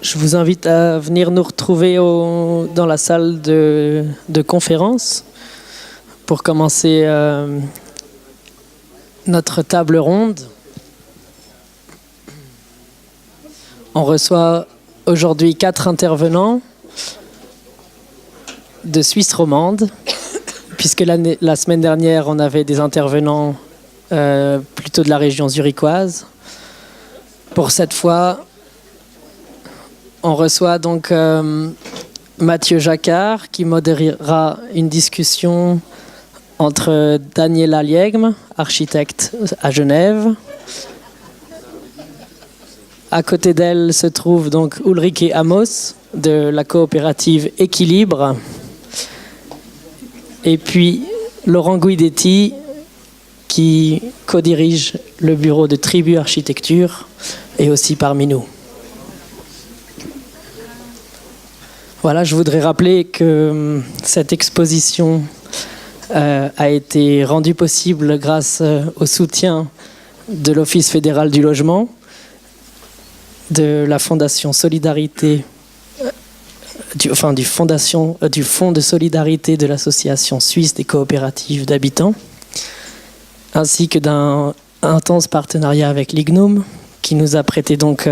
Je vous invite à venir nous retrouver dans la salle de conférence pour commencer notre table ronde. On reçoit aujourd'hui 4 intervenants de Suisse romande, puisque la semaine dernière, on avait des intervenants plutôt de la région zurichoise. Pour cette fois, on reçoit donc Mathieu Jacquard qui modérera une discussion entre Daniela Liegme, architecte à Genève. À côté d'elle se trouve donc Ulrike Amos de la coopérative Équilibre. Et puis Laurent Guidetti qui co-dirige le bureau de Tribu Architecture et aussi parmi nous. Voilà, je voudrais rappeler que cette exposition a été rendue possible grâce au soutien de l'Office fédéral du logement, de la Fondation Solidarité, du Fonds de solidarité de l'Association suisse des coopératives d'habitants, ainsi que d'un intense partenariat avec l'IGNOM, qui nous a prêté donc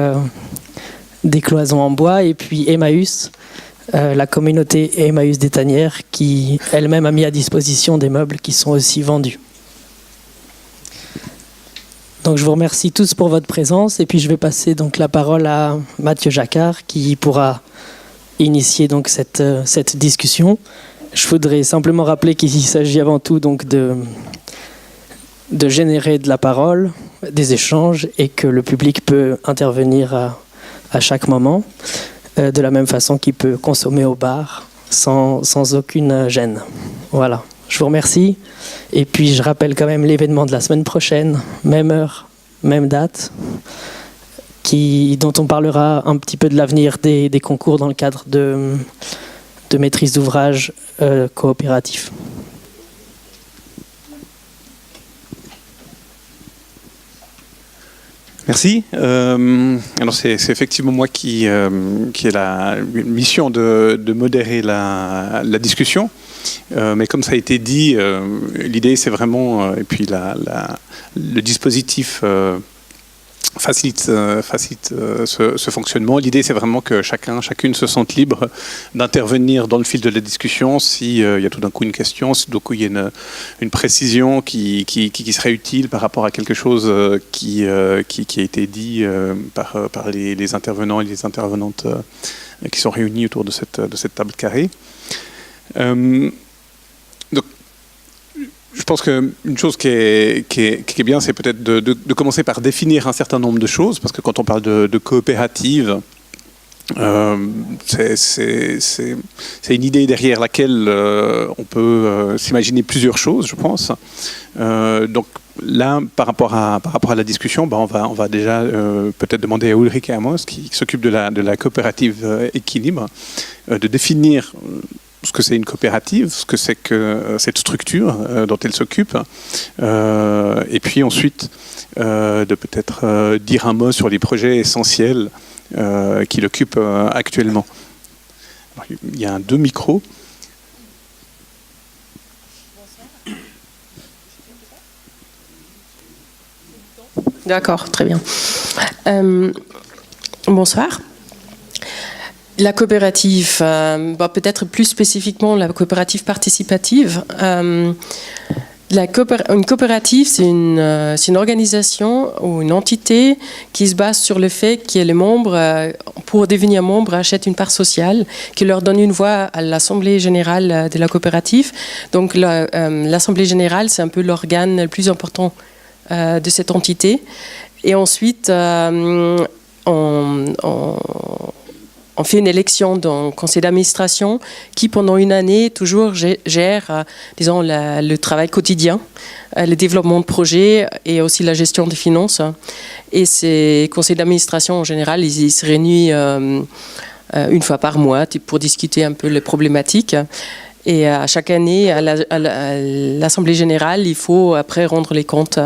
des cloisons en bois, et puis Emmaüs, la communauté Emmaüs des Tanières, qui elle-même a mis à disposition des meubles qui sont aussi vendus. Donc je vous remercie tous pour votre présence, et puis je vais passer donc la parole à Mathieu Jacquard qui pourra initier donc cette discussion. Je voudrais simplement rappeler qu'il s'agit avant tout donc de générer de la parole, des échanges, et que le public peut intervenir à chaque moment, de la même façon qu'il peut consommer au bar sans aucune gêne. Voilà, je vous remercie. Et puis je rappelle quand même l'événement de la semaine prochaine, même heure, même date, dont on parlera un petit peu de l'avenir des concours dans le cadre de maîtrise d'ouvrage coopératif. Merci. Alors c'est effectivement moi qui ai la mission de modérer la discussion. Mais comme ça a été dit, l'idée c'est vraiment, et puis le dispositif facilite ce fonctionnement. L'idée c'est vraiment que chacune se sente libre d'intervenir dans le fil de la discussion s'il y a tout d'un coup une question, si tout d'un coup il y a une précision qui serait utile par rapport à quelque chose qui a été dit par les intervenants et les intervenantes qui sont réunis autour de cette table carrée. Donc, je pense qu'une chose qui est bien, c'est peut-être de commencer par définir un certain nombre de choses, parce que quand on parle de coopérative, c'est une idée derrière laquelle on peut s'imaginer plusieurs choses, je pense. Donc là, par rapport à la discussion, on va déjà peut-être demander à Ulrike Amos, qui s'occupe de la coopérative Équilibre, de définir ce que c'est une coopérative, ce que c'est que cette structure dont elle s'occupe, et puis ensuite de peut-être dire un mot sur les projets essentiels qui l'occupent actuellement. Alors, il y a 2 micros. D'accord, très bien. Bonsoir. La coopérative, peut-être plus spécifiquement la coopérative participative. Une coopérative, c'est une organisation ou une entité qui se base sur le fait que les membres, pour devenir membres, achètent une part sociale qui leur donne une voix à l'Assemblée générale de la coopérative. Donc l'Assemblée générale, c'est un peu l'organe le plus important de cette entité. Et ensuite, on fait une élection dans le conseil d'administration qui, pendant une année, toujours gère, disons, le travail quotidien, le développement de projets et aussi la gestion des finances. Et ces conseils d'administration, en général, ils se réunissent une fois par mois pour discuter un peu les problématiques. Et à chaque année, à l'Assemblée générale, il faut après rendre les comptes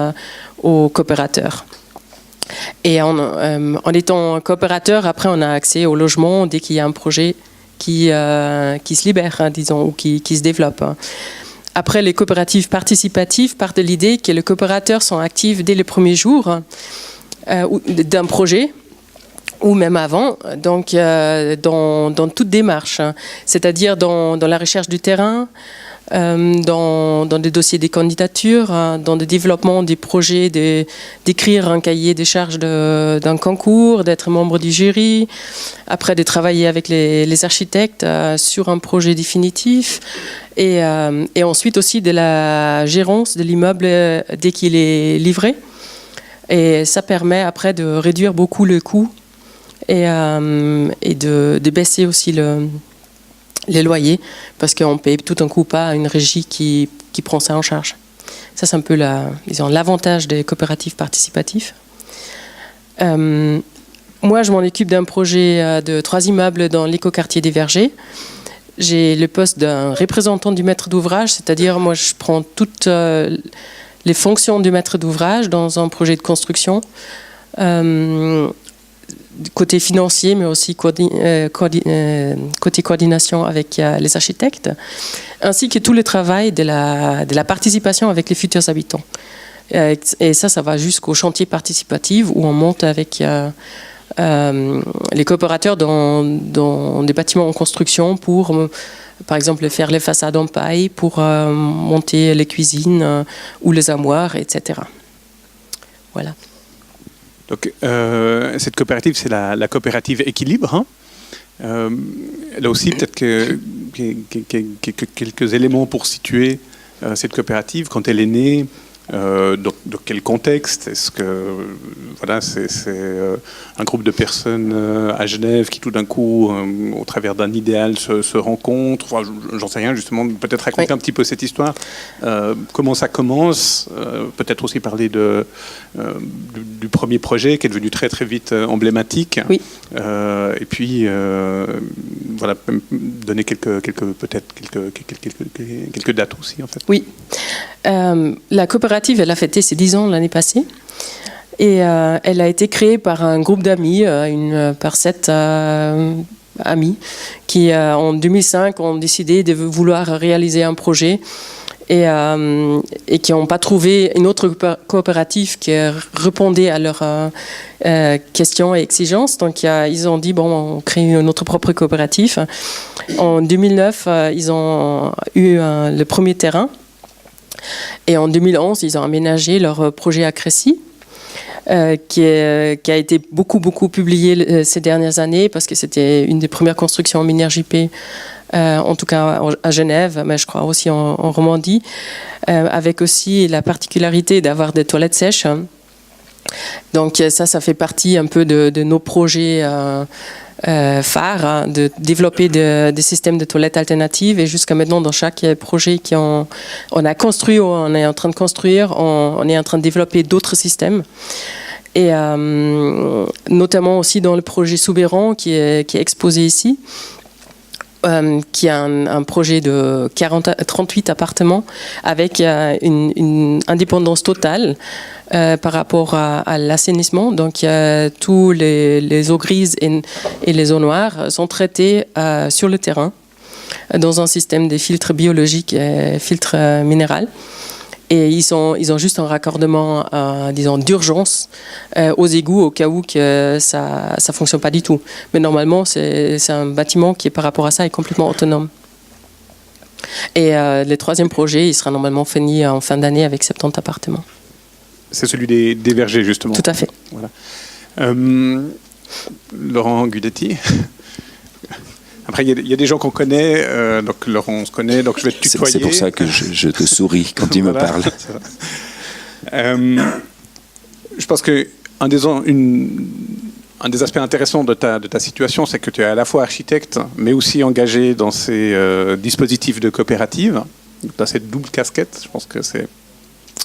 aux coopérateurs. Et en étant coopérateur, après, on a accès au logement dès qu'il y a un projet qui se libère, hein, disons, ou qui se développe. Après, les coopératives participatives partent de l'idée que les coopérateurs sont actifs dès les premiers jours d'un projet, ou même avant, donc dans toute démarche, hein, c'est-à-dire dans la recherche du terrain, dans des dossiers des candidatures, dans le développement des projets, d'écrire un cahier des charges d'un concours, d'être membre du jury, après de travailler avec les architectes sur un projet définitif, et ensuite aussi de la gérance de l'immeuble dès qu'il est livré. Et ça permet après de réduire beaucoup le coût et de baisser aussi les loyers, parce qu'on ne paye tout d'un coup pas une régie qui prend ça en charge. Ça, c'est un peu l'avantage des coopératives participatifs. Moi, je m'en occupe d'un projet de 3 immeubles dans l'écoquartier des Vergers. J'ai le poste d'un représentant du maître d'ouvrage, c'est-à-dire moi, je prends toutes les fonctions du maître d'ouvrage dans un projet de construction. Côté financier, mais aussi côté coordination avec les architectes, ainsi que tout le travail de la participation avec les futurs habitants. Et ça va jusqu'au chantier participatif où on monte avec les coopérateurs dans des bâtiments en construction pour, par exemple, faire les façades en paille, pour monter les cuisines ou les armoires, etc. Voilà. Donc, cette coopérative, c'est la coopérative Équilibre. Hein. Là aussi, peut-être quelques éléments pour situer cette coopérative, quand elle est née, dans quel contexte? Est-ce que voilà, c'est un groupe de personnes à Genève qui tout d'un coup, au travers d'un idéal, se rencontrent? Enfin, j'en sais rien, justement, peut-être raconter un petit peu cette histoire. Comment ça commence? Peut-être aussi parler du premier projet qui est devenu très très vite emblématique. Oui. Et puis voilà, donner quelques dates aussi, en fait. Oui. La coopérative, elle a fêté ses 10 ans l'année passée. Et elle a été créée par un groupe d'amis, par 7 amis, qui en 2005 ont décidé de vouloir réaliser un projet et qui n'ont pas trouvé une autre coopérative qui répondait à leurs questions et exigences. Donc ils ont dit, bon, on crée notre propre coopérative. En 2009, ils ont eu le premier terrain. Et en 2011, ils ont aménagé leur projet à Crécy, qui a été beaucoup publié ces dernières années, parce que c'était une des premières constructions en minière JP, en tout cas à Genève, mais je crois aussi en Romandie, avec aussi la particularité d'avoir des toilettes sèches. Donc ça fait partie un peu de nos projets phare, hein, de développer des systèmes de toilettes alternatives, et jusqu'à maintenant dans chaque projet on a construit ou on est en train de construire, on est en train de développer d'autres systèmes, et notamment aussi dans le projet Soubeyran qui est exposé ici, qui est un projet de 38 appartements avec une indépendance totale par rapport à l'assainissement. Donc tous les eaux grises et les eaux noires sont traitées sur le terrain dans un système de filtres biologiques et filtres minéraux. Et ils ont juste un raccordement, disons, d'urgence aux égouts au cas où que ça ne fonctionne pas du tout. Mais normalement, c'est un bâtiment qui, par rapport à ça, est complètement autonome. Et le troisième projet, il sera normalement fini en fin d'année avec 70 appartements. C'est celui des Vergers, justement. Tout à fait. Voilà. Laurent Gudetti. Après, il y a des gens qu'on connaît, donc Laurent, on se connaît, donc je vais te tutoyer. C'est pour ça que je te souris quand tu me parles. Je pense qu'un des aspects intéressants de ta situation, c'est que tu es à la fois architecte, mais aussi engagé dans ces dispositifs de coopérative. Tu as cette double casquette, je pense que c'est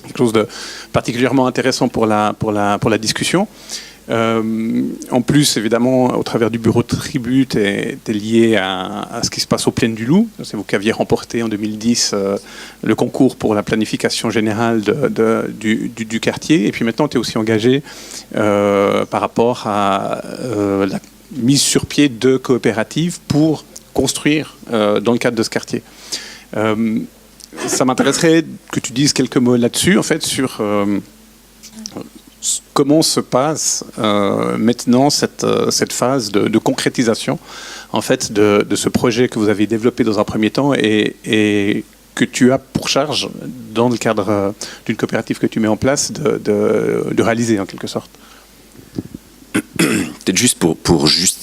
quelque chose de particulièrement intéressant pour la discussion. En plus, évidemment, au travers du bureau de tribu, tu es lié à ce qui se passe aux Plaines du Loup. C'est vous qui aviez remporté en 2010 le concours pour la planification générale du quartier. Et puis maintenant, tu es aussi engagé par rapport à la mise sur pied de coopératives pour construire dans le cadre de ce quartier. Ça m'intéresserait que tu dises quelques mots là-dessus, en fait, sur comment se passe maintenant cette phase de concrétisation, en fait, de ce projet que vous avez développé dans un premier temps et que tu as pour charge, dans le cadre d'une coopérative que tu mets en place, de réaliser en quelque sorte. Peut-être juste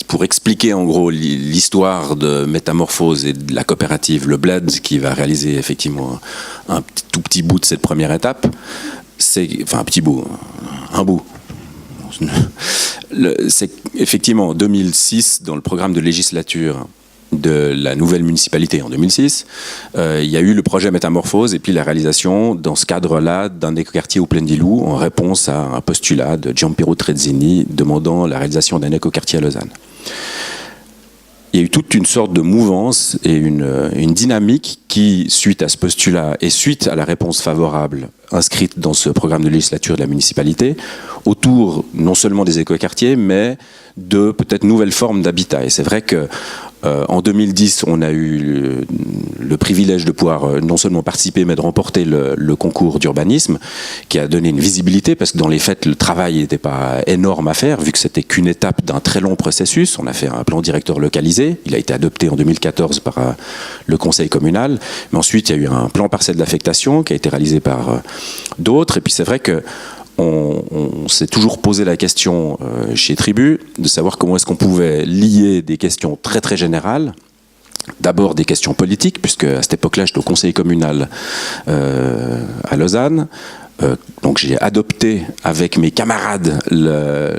pour expliquer en gros l'histoire de Métamorphose et de la coopérative Le Bled qui va réaliser effectivement un tout petit bout de cette première étape. Enfin un petit bout, un bout. C'est effectivement en 2006, dans le programme de législature de la nouvelle municipalité en 2006, il y a eu le projet Métamorphose et puis la réalisation dans ce cadre-là d'un écoquartier aux Plaines du Loup en réponse à un postulat de Giampiero Trezzini demandant la réalisation d'un écoquartier à Lausanne. Il y a eu toute une sorte de mouvance et une dynamique qui, suite à ce postulat et suite à la réponse favorable inscrite dans ce programme de législature de la municipalité, autour non seulement des écoquartiers, mais de peut-être nouvelles formes d'habitat. Et c'est vrai que en 2010, on a eu le privilège de pouvoir non seulement participer, mais de remporter le concours d'urbanisme, qui a donné une visibilité, parce que dans les faits, le travail n'était pas énorme à faire, vu que c'était qu'une étape d'un très long processus. On a fait un plan directeur localisé, il a été adopté en 2014 par le conseil communal, mais ensuite il y a eu un plan parcelle d'affectation qui a été réalisé par d'autres, et puis c'est vrai que on s'est toujours posé la question chez Tribu de savoir comment est-ce qu'on pouvait lier des questions très très générales, d'abord des questions politiques, puisque à cette époque-là j'étais au conseil communal à Lausanne. Donc j'ai adopté avec mes camarades le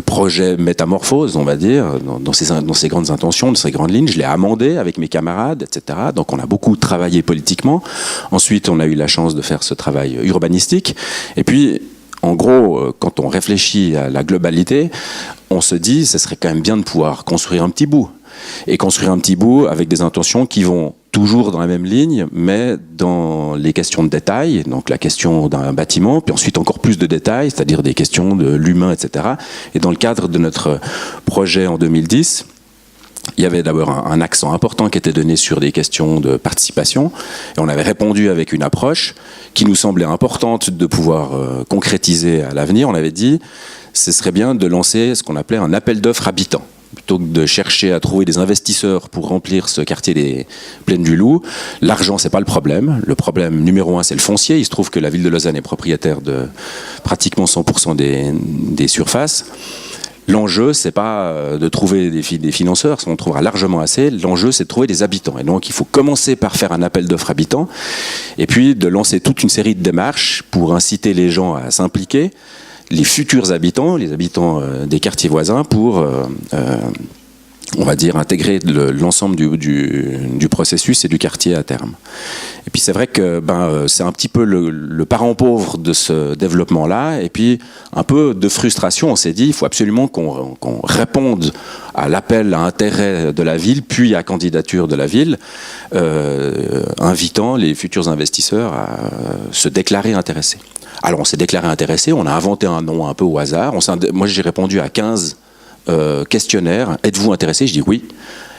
projet Métamorphose, on va dire, dans ses grandes intentions, dans ses grandes lignes. Je l'ai amendé avec mes camarades, etc. Donc on a beaucoup travaillé politiquement. Ensuite, on a eu la chance de faire ce travail urbanistique. Et puis, en gros, quand on réfléchit à la globalité, on se dit, ce serait quand même bien de pouvoir construire un petit bout. Et construire un petit bout avec des intentions qui vont toujours dans la même ligne, mais dans les questions de détail, donc la question d'un bâtiment, puis ensuite encore plus de détails, c'est-à-dire des questions de l'humain, etc. Et dans le cadre de notre projet en 2010, il y avait d'abord un accent important qui était donné sur des questions de participation, et on avait répondu avec une approche qui nous semblait importante de pouvoir concrétiser à l'avenir. On avait dit, ce serait bien de lancer ce qu'on appelait un appel d'offres habitant. Plutôt que de chercher à trouver des investisseurs pour remplir ce quartier des Plaines du Loup, l'argent, c'est pas le problème. Le problème numéro un, c'est le foncier. Il se trouve que la ville de Lausanne est propriétaire de pratiquement 100% des surfaces. L'enjeu, c'est pas de trouver des financeurs, on trouvera largement assez. L'enjeu, c'est de trouver des habitants. Et donc, il faut commencer par faire un appel d'offres habitants, et puis de lancer toute une série de démarches pour inciter les gens à s'impliquer, les futurs habitants, les habitants des quartiers voisins, pour, on va dire, intégrer l'ensemble du processus et du quartier à terme. Et puis c'est vrai que c'est un petit peu le parent pauvre de ce développement-là, et puis un peu de frustration. On s'est dit, il faut absolument qu'on réponde à l'appel à intérêt de la ville, puis à candidature de la ville, invitant les futurs investisseurs à se déclarer intéressés. Alors on s'est déclaré intéressé, on a inventé un nom un peu au hasard. Moi j'ai répondu à 15 questionnaires. Êtes-vous intéressé ? Je dis oui.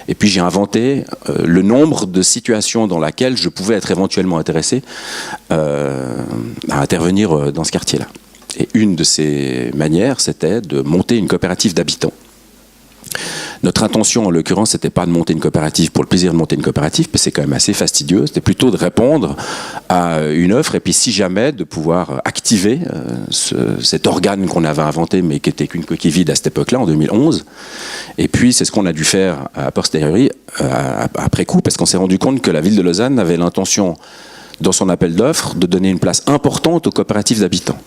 Et puis j'ai inventé le nombre de situations dans lesquelles je pouvais être éventuellement intéressé à intervenir dans ce quartier-là. Et une de ces manières, c'était de monter une coopérative d'habitants. Notre intention, en l'occurrence, c'était pas de monter une coopérative pour le plaisir de monter une coopérative, parce que c'est quand même assez fastidieux. C'était plutôt de répondre à une offre, et puis si jamais, de pouvoir activer cet organe qu'on avait inventé, mais qui était qu'une coquille vide à cette époque-là, en 2011. Et puis, c'est ce qu'on a dû faire a posteriori, après coup, parce qu'on s'est rendu compte que la ville de Lausanne avait l'intention, dans son appel d'offres, de donner une place importante aux coopératives d'habitants.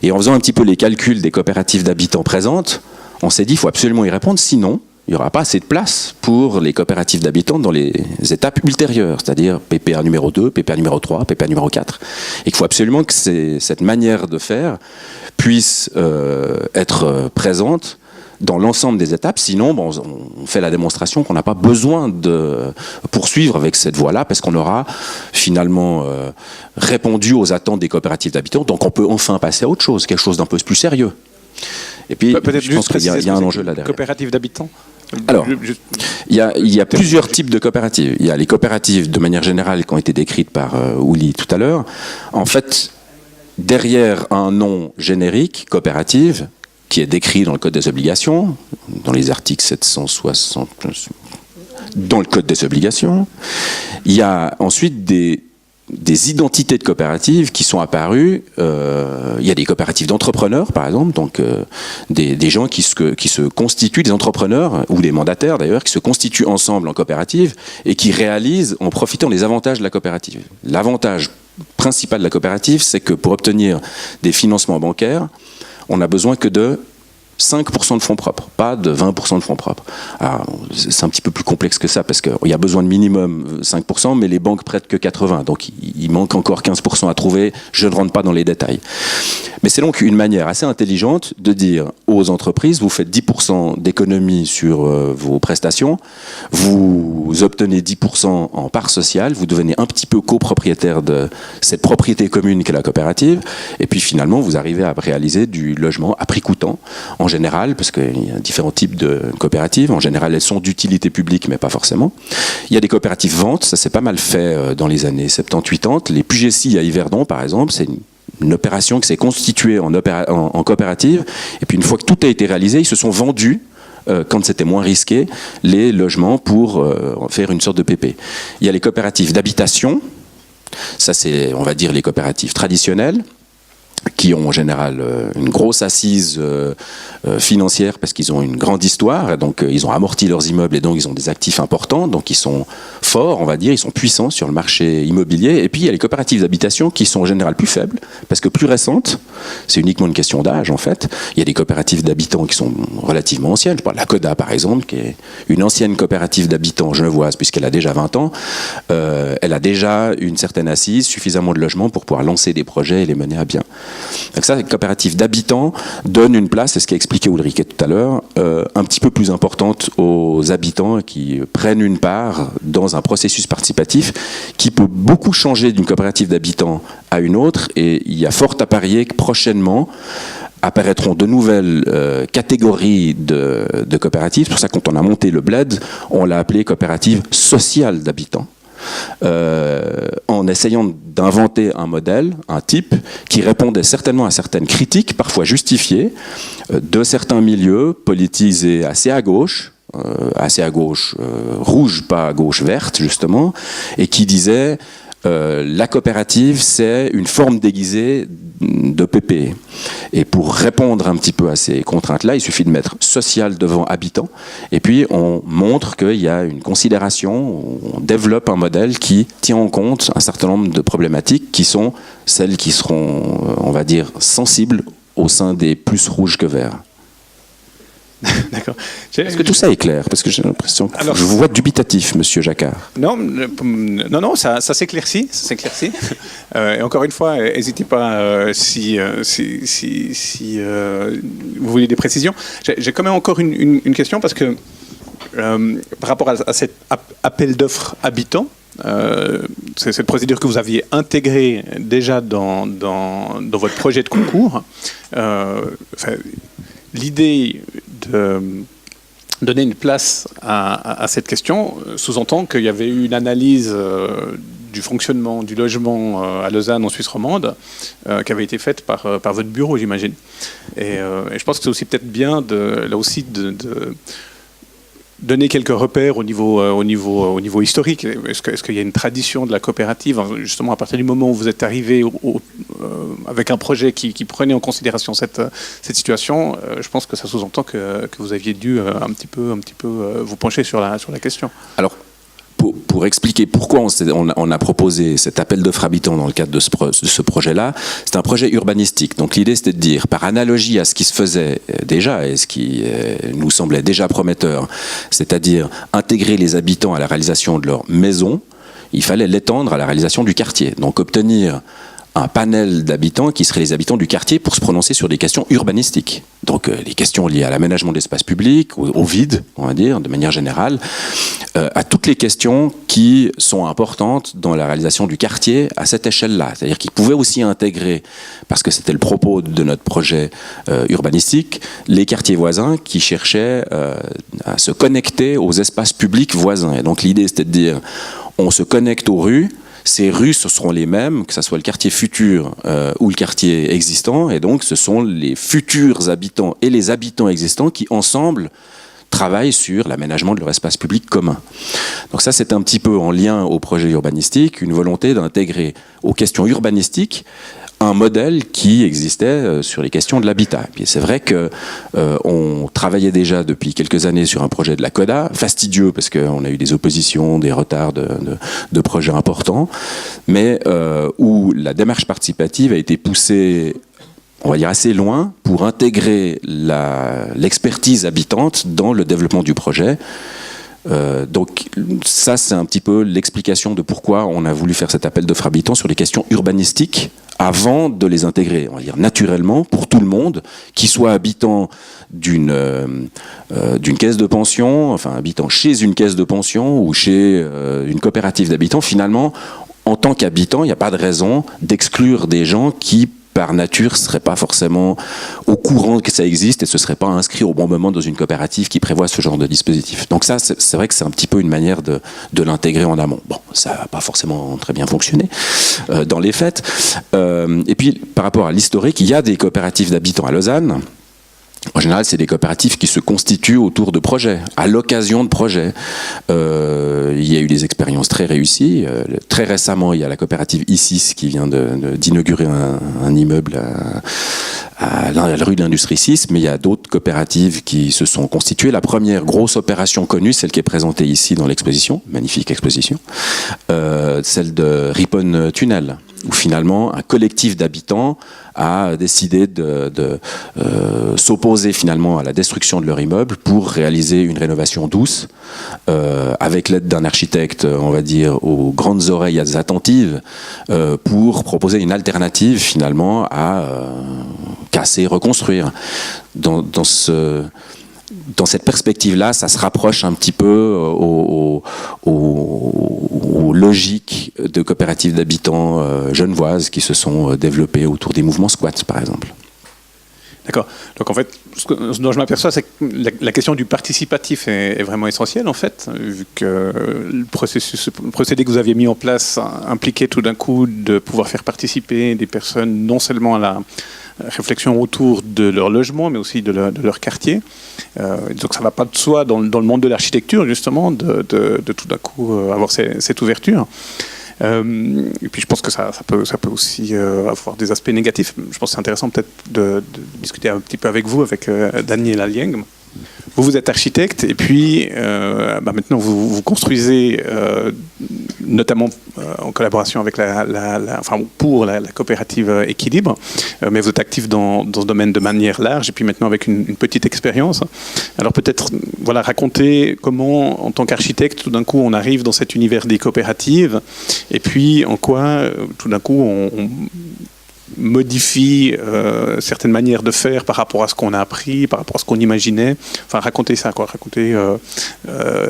Et en faisant un petit peu les calculs des coopératives d'habitants présentes, on s'est dit qu'il faut absolument y répondre, sinon il n'y aura pas assez de place pour les coopératives d'habitants dans les étapes ultérieures, c'est-à-dire PPA numéro 2, PPA numéro 3, PPA numéro 4. Et qu'il faut absolument que cette manière de faire puisse être présente dans l'ensemble des étapes, sinon bon, on fait la démonstration qu'on n'a pas besoin de poursuivre avec cette voie-là, parce qu'on aura finalement répondu aux attentes des coopératives d'habitants, donc on peut enfin passer à autre chose, quelque chose d'un peu plus sérieux. Et puis, je pense qu'il y a un enjeu là derrière. Coopérative d'habitants. Alors, il y a plusieurs types de coopératives. Il y a les coopératives de manière générale qui ont été décrites par Uli tout à l'heure. En fait, derrière un nom générique, coopérative, qui est décrit dans le Code des obligations, dans les articles 760, dans le Code des obligations, il y a ensuite des identités de coopératives qui sont apparues. Il y a des coopératives d'entrepreneurs, par exemple, donc des gens qui se constituent, des entrepreneurs, ou des mandataires d'ailleurs, qui se constituent ensemble en coopérative et qui réalisent, en profitant des avantages de la coopérative. L'avantage principal de la coopérative, c'est que pour obtenir des financements bancaires, on n'a besoin que de 5% de fonds propres, pas de 20% de fonds propres. Alors, c'est un petit peu plus complexe que ça, parce qu'il y a besoin de minimum 5%, mais les banques prêtent que 80%, donc il manque encore 15% à trouver, je ne rentre pas dans les détails. Mais c'est donc une manière assez intelligente de dire aux entreprises, vous faites 10% d'économie sur vos prestations, vous obtenez 10% en part sociale, vous devenez un petit peu copropriétaire de cette propriété commune qu'est la coopérative, et puis finalement vous arrivez à réaliser du logement à prix coûtant, en général, parce qu'il y a différents types de coopératives. En général, elles sont d'utilité publique, mais pas forcément. Il y a des coopératives ventes, ça s'est pas mal fait dans les années 70-80. Les Pugessi à Yverdon, par exemple, c'est une opération qui s'est constituée en coopérative. Et puis une fois que tout a été réalisé, ils se sont vendus, quand c'était moins risqué, les logements pour faire une sorte de PP. Il y a les coopératives d'habitation. Ça, c'est, on va dire, les coopératives traditionnelles, qui ont en général une grosse assise financière parce qu'ils ont une grande histoire, et donc ils ont amorti leurs immeubles et donc ils ont des actifs importants, donc ils sont forts, on va dire, ils sont puissants sur le marché immobilier. Et puis il y a les coopératives d'habitation qui sont en général plus faibles parce que plus récentes, c'est uniquement une question d'âge en fait. Il y a des coopératives d'habitants qui sont relativement anciennes, je parle de la Coda par exemple, qui est une ancienne coopérative d'habitants genevoise puisqu'elle a déjà 20 ans, elle a déjà une certaine assise, suffisamment de logements pour pouvoir lancer des projets et les mener à bien. Donc ça, les coopératives d'habitants donnent une place, c'est ce qu'a expliqué Ulrike tout à l'heure, un petit peu plus importante aux habitants qui prennent une part dans un processus participatif qui peut beaucoup changer d'une coopérative d'habitants à une autre, et il y a fort à parier que prochainement apparaîtront de nouvelles catégories de coopératives. C'est pour ça que quand on a monté le Bled, on l'a appelé coopérative sociale d'habitants. En essayant d'inventer un modèle, un type, qui répondait certainement à certaines critiques, parfois justifiées, de certains milieux politisés assez à gauche, rouge, pas à gauche verte, justement, et qui disaient la coopérative, c'est une forme déguisée de PPE. Et pour répondre un petit peu à ces contraintes-là, il suffit de mettre social devant habitant, et puis on montre qu'il y a une considération, on développe un modèle qui tient en compte un certain nombre de problématiques qui sont celles qui seront, on va dire, sensibles au sein des plus rouges que verts. D'accord. Est-ce que tout ça est clair? Parce que j'ai l'impression que je vous vois dubitatif, monsieur Jacquard. Non, ça s'éclaircit. Et encore une fois, n'hésitez pas si vous voulez des précisions. J'ai quand même encore une question, parce que par rapport à cet appel d'offres habitant, c'est cette procédure que vous aviez intégrée déjà dans votre projet de concours. L'idée de donner une place à cette question sous-entend qu'il y avait eu une analyse du fonctionnement du logement à Lausanne, en Suisse romande, qui avait été faite par votre bureau, j'imagine. Et je pense que c'est aussi peut-être bien de donner quelques repères au niveau historique. Est-ce qu'il y a une tradition de la coopérative, justement à partir du moment où vous êtes arrivé avec un projet qui prenait en considération cette situation? Je pense que ça sous-entend que vous aviez dû un petit peu vous pencher sur la question. Alors, pour expliquer pourquoi on a proposé cet appel d'offres habitants dans le cadre de ce projet-là, c'est un projet urbanistique. Donc l'idée, c'était de dire, par analogie à ce qui se faisait déjà et ce qui nous semblait déjà prometteur, c'est-à-dire intégrer les habitants à la réalisation de leur maison, il fallait l'étendre à la réalisation du quartier. Donc obtenir un panel d'habitants qui seraient les habitants du quartier pour se prononcer sur des questions urbanistiques. Donc les questions liées à l'aménagement de l'espace public, au vide, on va dire, de manière générale, à toutes les questions qui sont importantes dans la réalisation du quartier à cette échelle-là. C'est-à-dire qu'ils pouvaient aussi intégrer, parce que c'était le propos de notre projet urbanistique, les quartiers voisins qui cherchaient à se connecter aux espaces publics voisins. Et donc l'idée, c'était de dire, on se connecte aux rues. Ces rues, ce seront les mêmes, que ce soit le quartier futur ou le quartier existant, et donc ce sont les futurs habitants et les habitants existants qui, ensemble, travaillent sur l'aménagement de leur espace public commun. Donc ça, c'est un petit peu en lien au projet urbanistique, une volonté d'intégrer aux questions urbanistiques un modèle qui existait sur les questions de l'habitat. Et c'est vrai que on travaillait déjà depuis quelques années sur un projet de la CODA, fastidieux parce qu'on a eu des oppositions, des retards de projets importants, mais où la démarche participative a été poussée, on va dire, assez loin pour intégrer l'expertise habitante dans le développement du projet. Donc ça, c'est un petit peu l'explication de pourquoi on a voulu faire cet appel d'offres habitants sur les questions urbanistiques avant de les intégrer, on va dire, naturellement pour tout le monde, qui soit habitant d'une caisse de pension, enfin habitant chez une caisse de pension ou chez une coopérative d'habitants. Finalement, en tant qu'habitant, il n'y a pas de raison d'exclure des gens qui, par nature, ne seraient pas forcément au courant que ça existe et ne se seraient pas inscrits au bon moment dans une coopérative qui prévoit ce genre de dispositif. Donc ça, c'est vrai que c'est un petit peu une manière de l'intégrer en amont. Bon, ça n'a pas forcément très bien fonctionné dans les faits. Et puis, par rapport à l'historique, il y a des coopératives d'habitants à Lausanne. En général, c'est des coopératives qui se constituent autour de projets, à l'occasion de projets. Il y a eu des expériences très réussies. Très récemment, il y a la coopérative ISIS qui vient d'inaugurer un immeuble à la rue de l'Industrie 6, mais il y a d'autres coopératives qui se sont constituées. La première grosse opération connue, celle qui est présentée ici dans l'exposition, magnifique exposition, celle de Ripon Tunnel, où finalement un collectif d'habitants a décidé de s'opposer finalement à la destruction de leur immeuble pour réaliser une rénovation douce, avec l'aide d'un architecte, on va dire, aux grandes oreilles attentives, pour proposer une alternative finalement à casser, reconstruire. Dans cette perspective-là, ça se rapproche un petit peu aux logiques de coopératives d'habitants genevoises qui se sont développées autour des mouvements squats, par exemple. D'accord. Donc en fait, ce dont je m'aperçois, c'est que la question du participatif est vraiment essentielle, en fait, vu que le procédé que vous aviez mis en place impliquait tout d'un coup de pouvoir faire participer des personnes non seulement à la réflexion autour de leur logement, mais aussi de leur quartier. Donc ça ne va pas de soi dans le monde de l'architecture, justement, de tout d'un coup avoir cette ouverture. Et puis je pense que ça peut aussi avoir des aspects négatifs. Je pense que c'est intéressant peut-être de discuter un petit peu avec vous, avec Daniel Alieng. Vous êtes architecte et puis maintenant vous construisez notamment en collaboration avec pour la coopérative Équilibre, mais vous êtes actif dans ce domaine de manière large et puis maintenant avec une petite expérience. Alors peut-être raconter comment en tant qu'architecte tout d'un coup on arrive dans cet univers des coopératives et puis en quoi tout d'un coup on modifie certaines manières de faire par rapport à ce qu'on a appris, par rapport à ce qu'on imaginait. Enfin, racontez ça, quoi. Racontez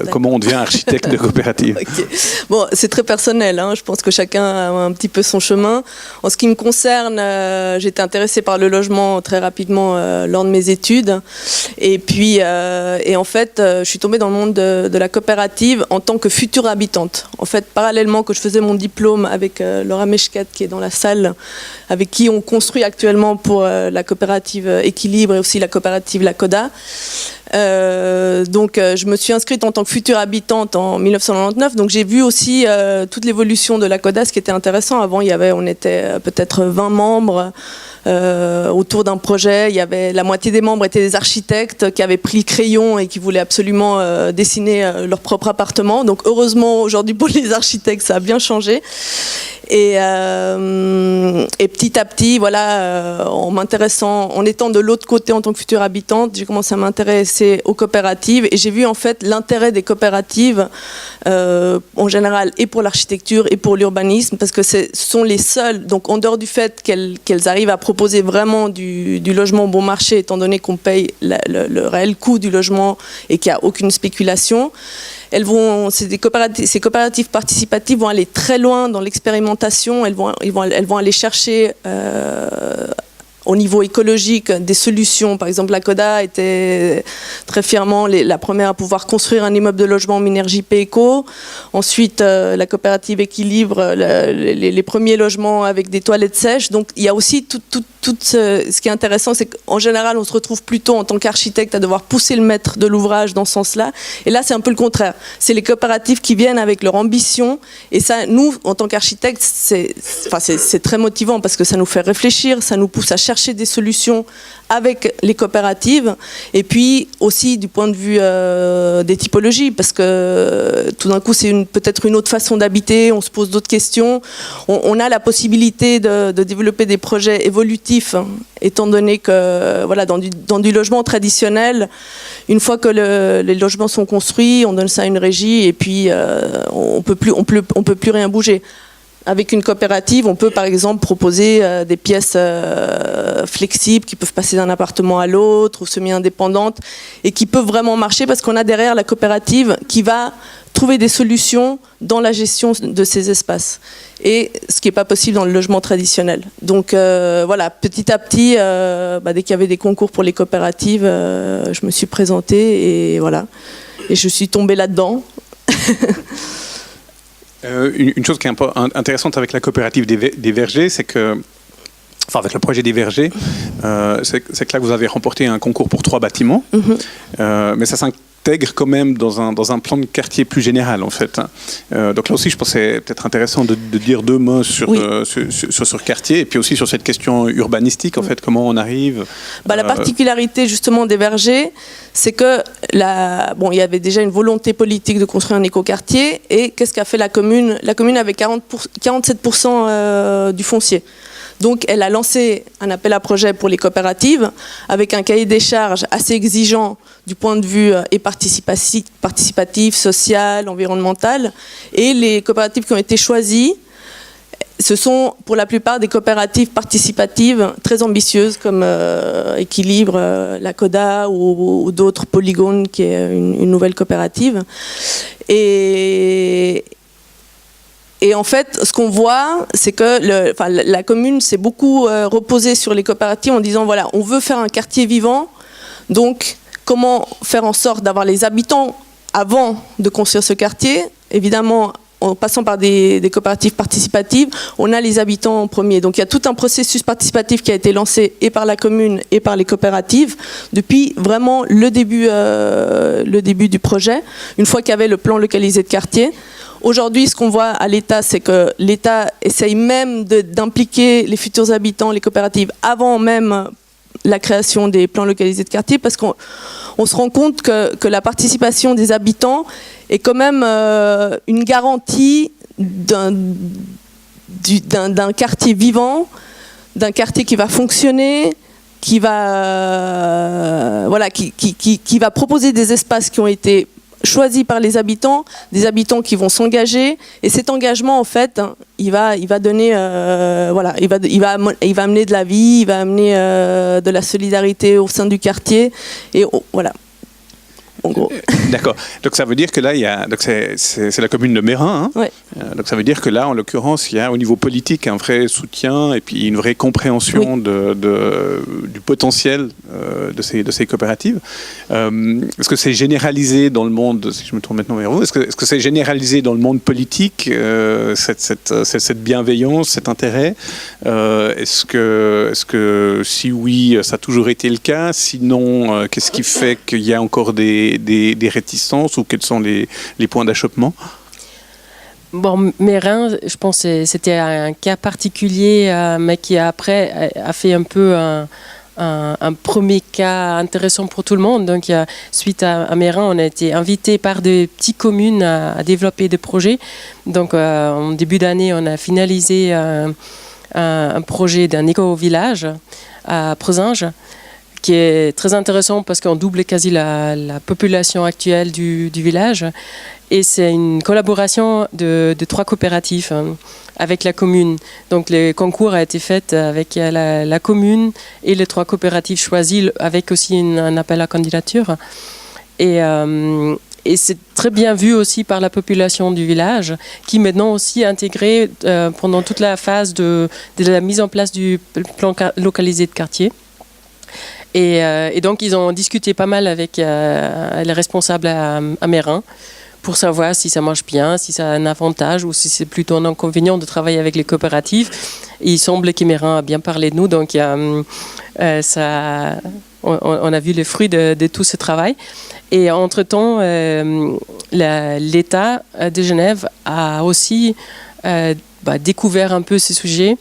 comment on devient architecte de coopérative. Okay. Bon, c'est très personnel, hein. Je pense que chacun a un petit peu son chemin. En ce qui me concerne, j'étais intéressée par le logement très rapidement lors de mes études. Et puis, et en fait, je suis tombée dans le monde de la coopérative en tant que future habitante. En fait, parallèlement que je faisais mon diplôme avec Laura Meshkat, qui est dans la salle, avec qui qui on construit actuellement pour la coopérative Équilibre et aussi la coopérative La Coda. Donc je me suis inscrite en tant que future habitante en 1999, donc j'ai vu aussi toute l'évolution de La Coda, ce qui était intéressant. Avant, on était peut-être 20 membres autour d'un projet. Il y avait, la moitié des membres étaient des architectes qui avaient pris le crayon et qui voulaient absolument dessiner leur propre appartement. Donc heureusement, aujourd'hui, pour les architectes, ça a bien changé. Et petit à petit, voilà, en étant de l'autre côté en tant que future habitante, j'ai commencé à m'intéresser aux coopératives et j'ai vu en fait l'intérêt des coopératives en général et pour l'architecture et pour l'urbanisme, parce que ce sont les seules, donc en dehors du fait qu'elles arrivent à proposer vraiment du logement bon marché, étant donné qu'on paye le réel coût du logement et qu'il n'y a aucune spéculation. Ces coopératives participatives vont aller très loin dans l'expérimentation. Elles vont aller chercher au niveau écologique des solutions. Par exemple, la Coda était très fièrement la première à pouvoir construire un immeuble de logement en énergie P-Eco. Ensuite, la coopérative Équilibre, les premiers logements avec des toilettes sèches. Donc, il y a aussi tout ce qui est intéressant, c'est qu'en général, on se retrouve plutôt en tant qu'architecte à devoir pousser le maître de l'ouvrage dans ce sens-là. Et là, c'est un peu le contraire. C'est les coopératives qui viennent avec leur ambition. Et ça, nous, en tant qu'architectes, c'est très motivant parce que ça nous fait réfléchir, ça nous pousse à chercher des solutions avec les coopératives. Et puis aussi du point de vue des typologies, parce que tout d'un coup, c'est peut-être une autre façon d'habiter, on se pose d'autres questions. On a la possibilité de développer des projets évolutifs, étant donné que voilà, dans du logement traditionnel, une fois que les logements sont construits, on donne ça à une régie et puis on peut plus rien bouger. Avec une coopérative, on peut par exemple proposer des pièces flexibles qui peuvent passer d'un appartement à l'autre ou semi-indépendantes et qui peuvent vraiment marcher parce qu'on a derrière la coopérative qui va trouver des solutions dans la gestion de ces espaces. Et ce qui n'est pas possible dans le logement traditionnel. Donc voilà, petit à petit, dès qu'il y avait des concours pour les coopératives, je me suis présentée et voilà. Et je suis tombée là-dedans. Une chose qui est un peu intéressante avec la coopérative des vergers, c'est que, enfin avec le projet des vergers, c'est que là vous avez remporté un concours pour 3 bâtiments, mais ça s'intègre quand même dans un plan de quartier plus général en fait. Donc là aussi je pensais peut-être intéressant de dire 2 mots sur ce quartier et puis aussi sur cette question urbanistique en fait, comment on arrive. La particularité justement des vergers, c'est que il y avait déjà une volonté politique de construire un écoquartier et qu'est-ce qu'a fait la commune ? La commune avait 47% du foncier. Donc elle a lancé un appel à projet pour les coopératives avec un cahier des charges assez exigeant du point de vue et participatif, social, environnemental. Et les coopératives qui ont été choisies, ce sont pour la plupart des coopératives participatives très ambitieuses comme Équilibre, La Coda ou d'autres, Polygone qui est une nouvelle coopérative. Et en fait, ce qu'on voit, c'est que la commune s'est beaucoup reposée sur les coopératives en disant voilà, on veut faire un quartier vivant, donc comment faire en sorte d'avoir les habitants avant de construire ce quartier ? Évidemment, en passant par des coopératives participatives, on a les habitants en premier. Donc il y a tout un processus participatif qui a été lancé et par la commune et par les coopératives depuis vraiment le début du projet, une fois qu'il y avait le plan localisé de quartier. Aujourd'hui, ce qu'on voit à l'État, c'est que l'État essaye même d'impliquer les futurs habitants, les coopératives, avant même la création des plans localisés de quartier, parce qu'on se rend compte que la participation des habitants est quand même une garantie d'un quartier vivant, d'un quartier qui va fonctionner, qui va proposer des espaces qui ont été choisis par les habitants, des habitants qui vont s'engager, et cet engagement en fait, il va donner, il va amener de la vie, il va amener de la solidarité au sein du quartier, et voilà. En gros. D'accord. Donc ça veut dire que là, c'est la commune de Meyrin Donc ça veut dire que là, en l'occurrence, il y a au niveau politique un vrai soutien et puis une vraie compréhension du potentiel de ces coopératives. Est-ce que c'est généralisé dans le monde, si je me tourne maintenant vers vous, est-ce que c'est généralisé dans le monde politique, cette bienveillance, cet intérêt? Est-ce que si oui, ça a toujours été le cas? Sinon, qu'est-ce qui fait qu'il y a encore des réticences ou quels sont les points d'achoppement? Bon, Meyrin, je pense que c'était un cas particulier, mais qui après a fait un peu un premier cas intéressant pour tout le monde. Donc, suite à Meyrin, on a été invité par des petites communes à développer des projets. Donc, en début d'année, on a finalisé un projet d'un éco-village à Presinge, qui est très intéressant parce qu'on double quasi la population actuelle du village. Et c'est une collaboration de 3 coopératives avec la commune. Donc le concours a été fait avec la commune et les 3 coopératives choisies, avec aussi un appel à candidature. Et c'est très bien vu aussi par la population du village, qui maintenant aussi intégré pendant toute la phase de la mise en place du plan localisé de quartier. Et donc, ils ont discuté pas mal avec les responsables à Meyrin pour savoir si ça marche bien, si ça a un avantage ou si c'est plutôt un inconvénient de travailler avec les coopératives. Et il semble que Meyrin a bien parlé de nous, donc on a vu les fruits de tout ce travail. Et entre-temps, l'État de Genève a aussi découvert un peu ces sujets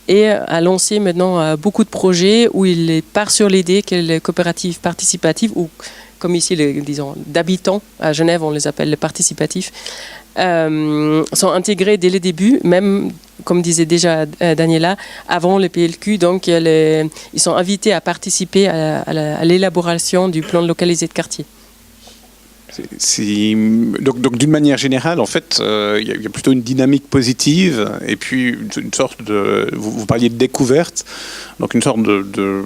et a lancé maintenant beaucoup de projets où il part sur l'idée que les coopératives participatives, ou comme ici, disons, d'habitants, à Genève, on les appelle les participatifs, sont intégrés dès le début, même, comme disait déjà Daniela, avant le PLQ. Donc, ils sont invités à participer à l'élaboration du plan localisé de quartier. Donc d'une manière générale, en fait, il y a plutôt une dynamique positive et puis une sorte de... Vous parliez de découverte, donc une sorte de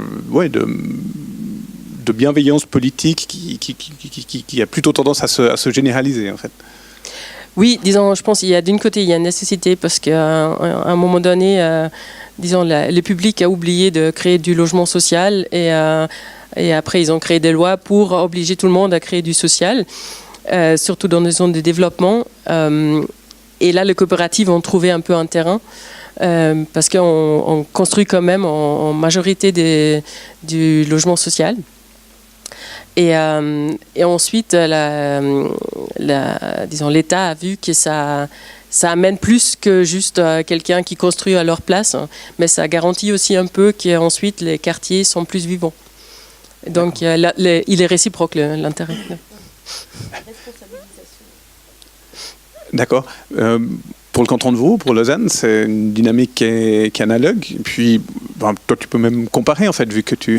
bienveillance politique qui a plutôt tendance à se généraliser, en fait. Oui, disons, je pense qu'il y a d'une côté, il y a une nécessité parce qu'à un moment donné, disons, le public a oublié de créer du logement social et après, ils ont créé des lois pour obliger tout le monde à créer du social, surtout dans les zones de développement. Et là, les coopératives ont trouvé un peu un terrain parce qu'on construit quand même en majorité du logement social. Et ensuite, disons, l'État a vu que ça amène plus que juste quelqu'un qui construit à leur place, mais ça garantit aussi un peu qu'ensuite les quartiers sont plus vivants. Donc, il est réciproque, l'intérêt. D'accord. Pour le canton de Vaud, pour Lausanne, c'est une dynamique qui est analogue. Et puis, toi, tu peux même comparer, en fait, vu que tu...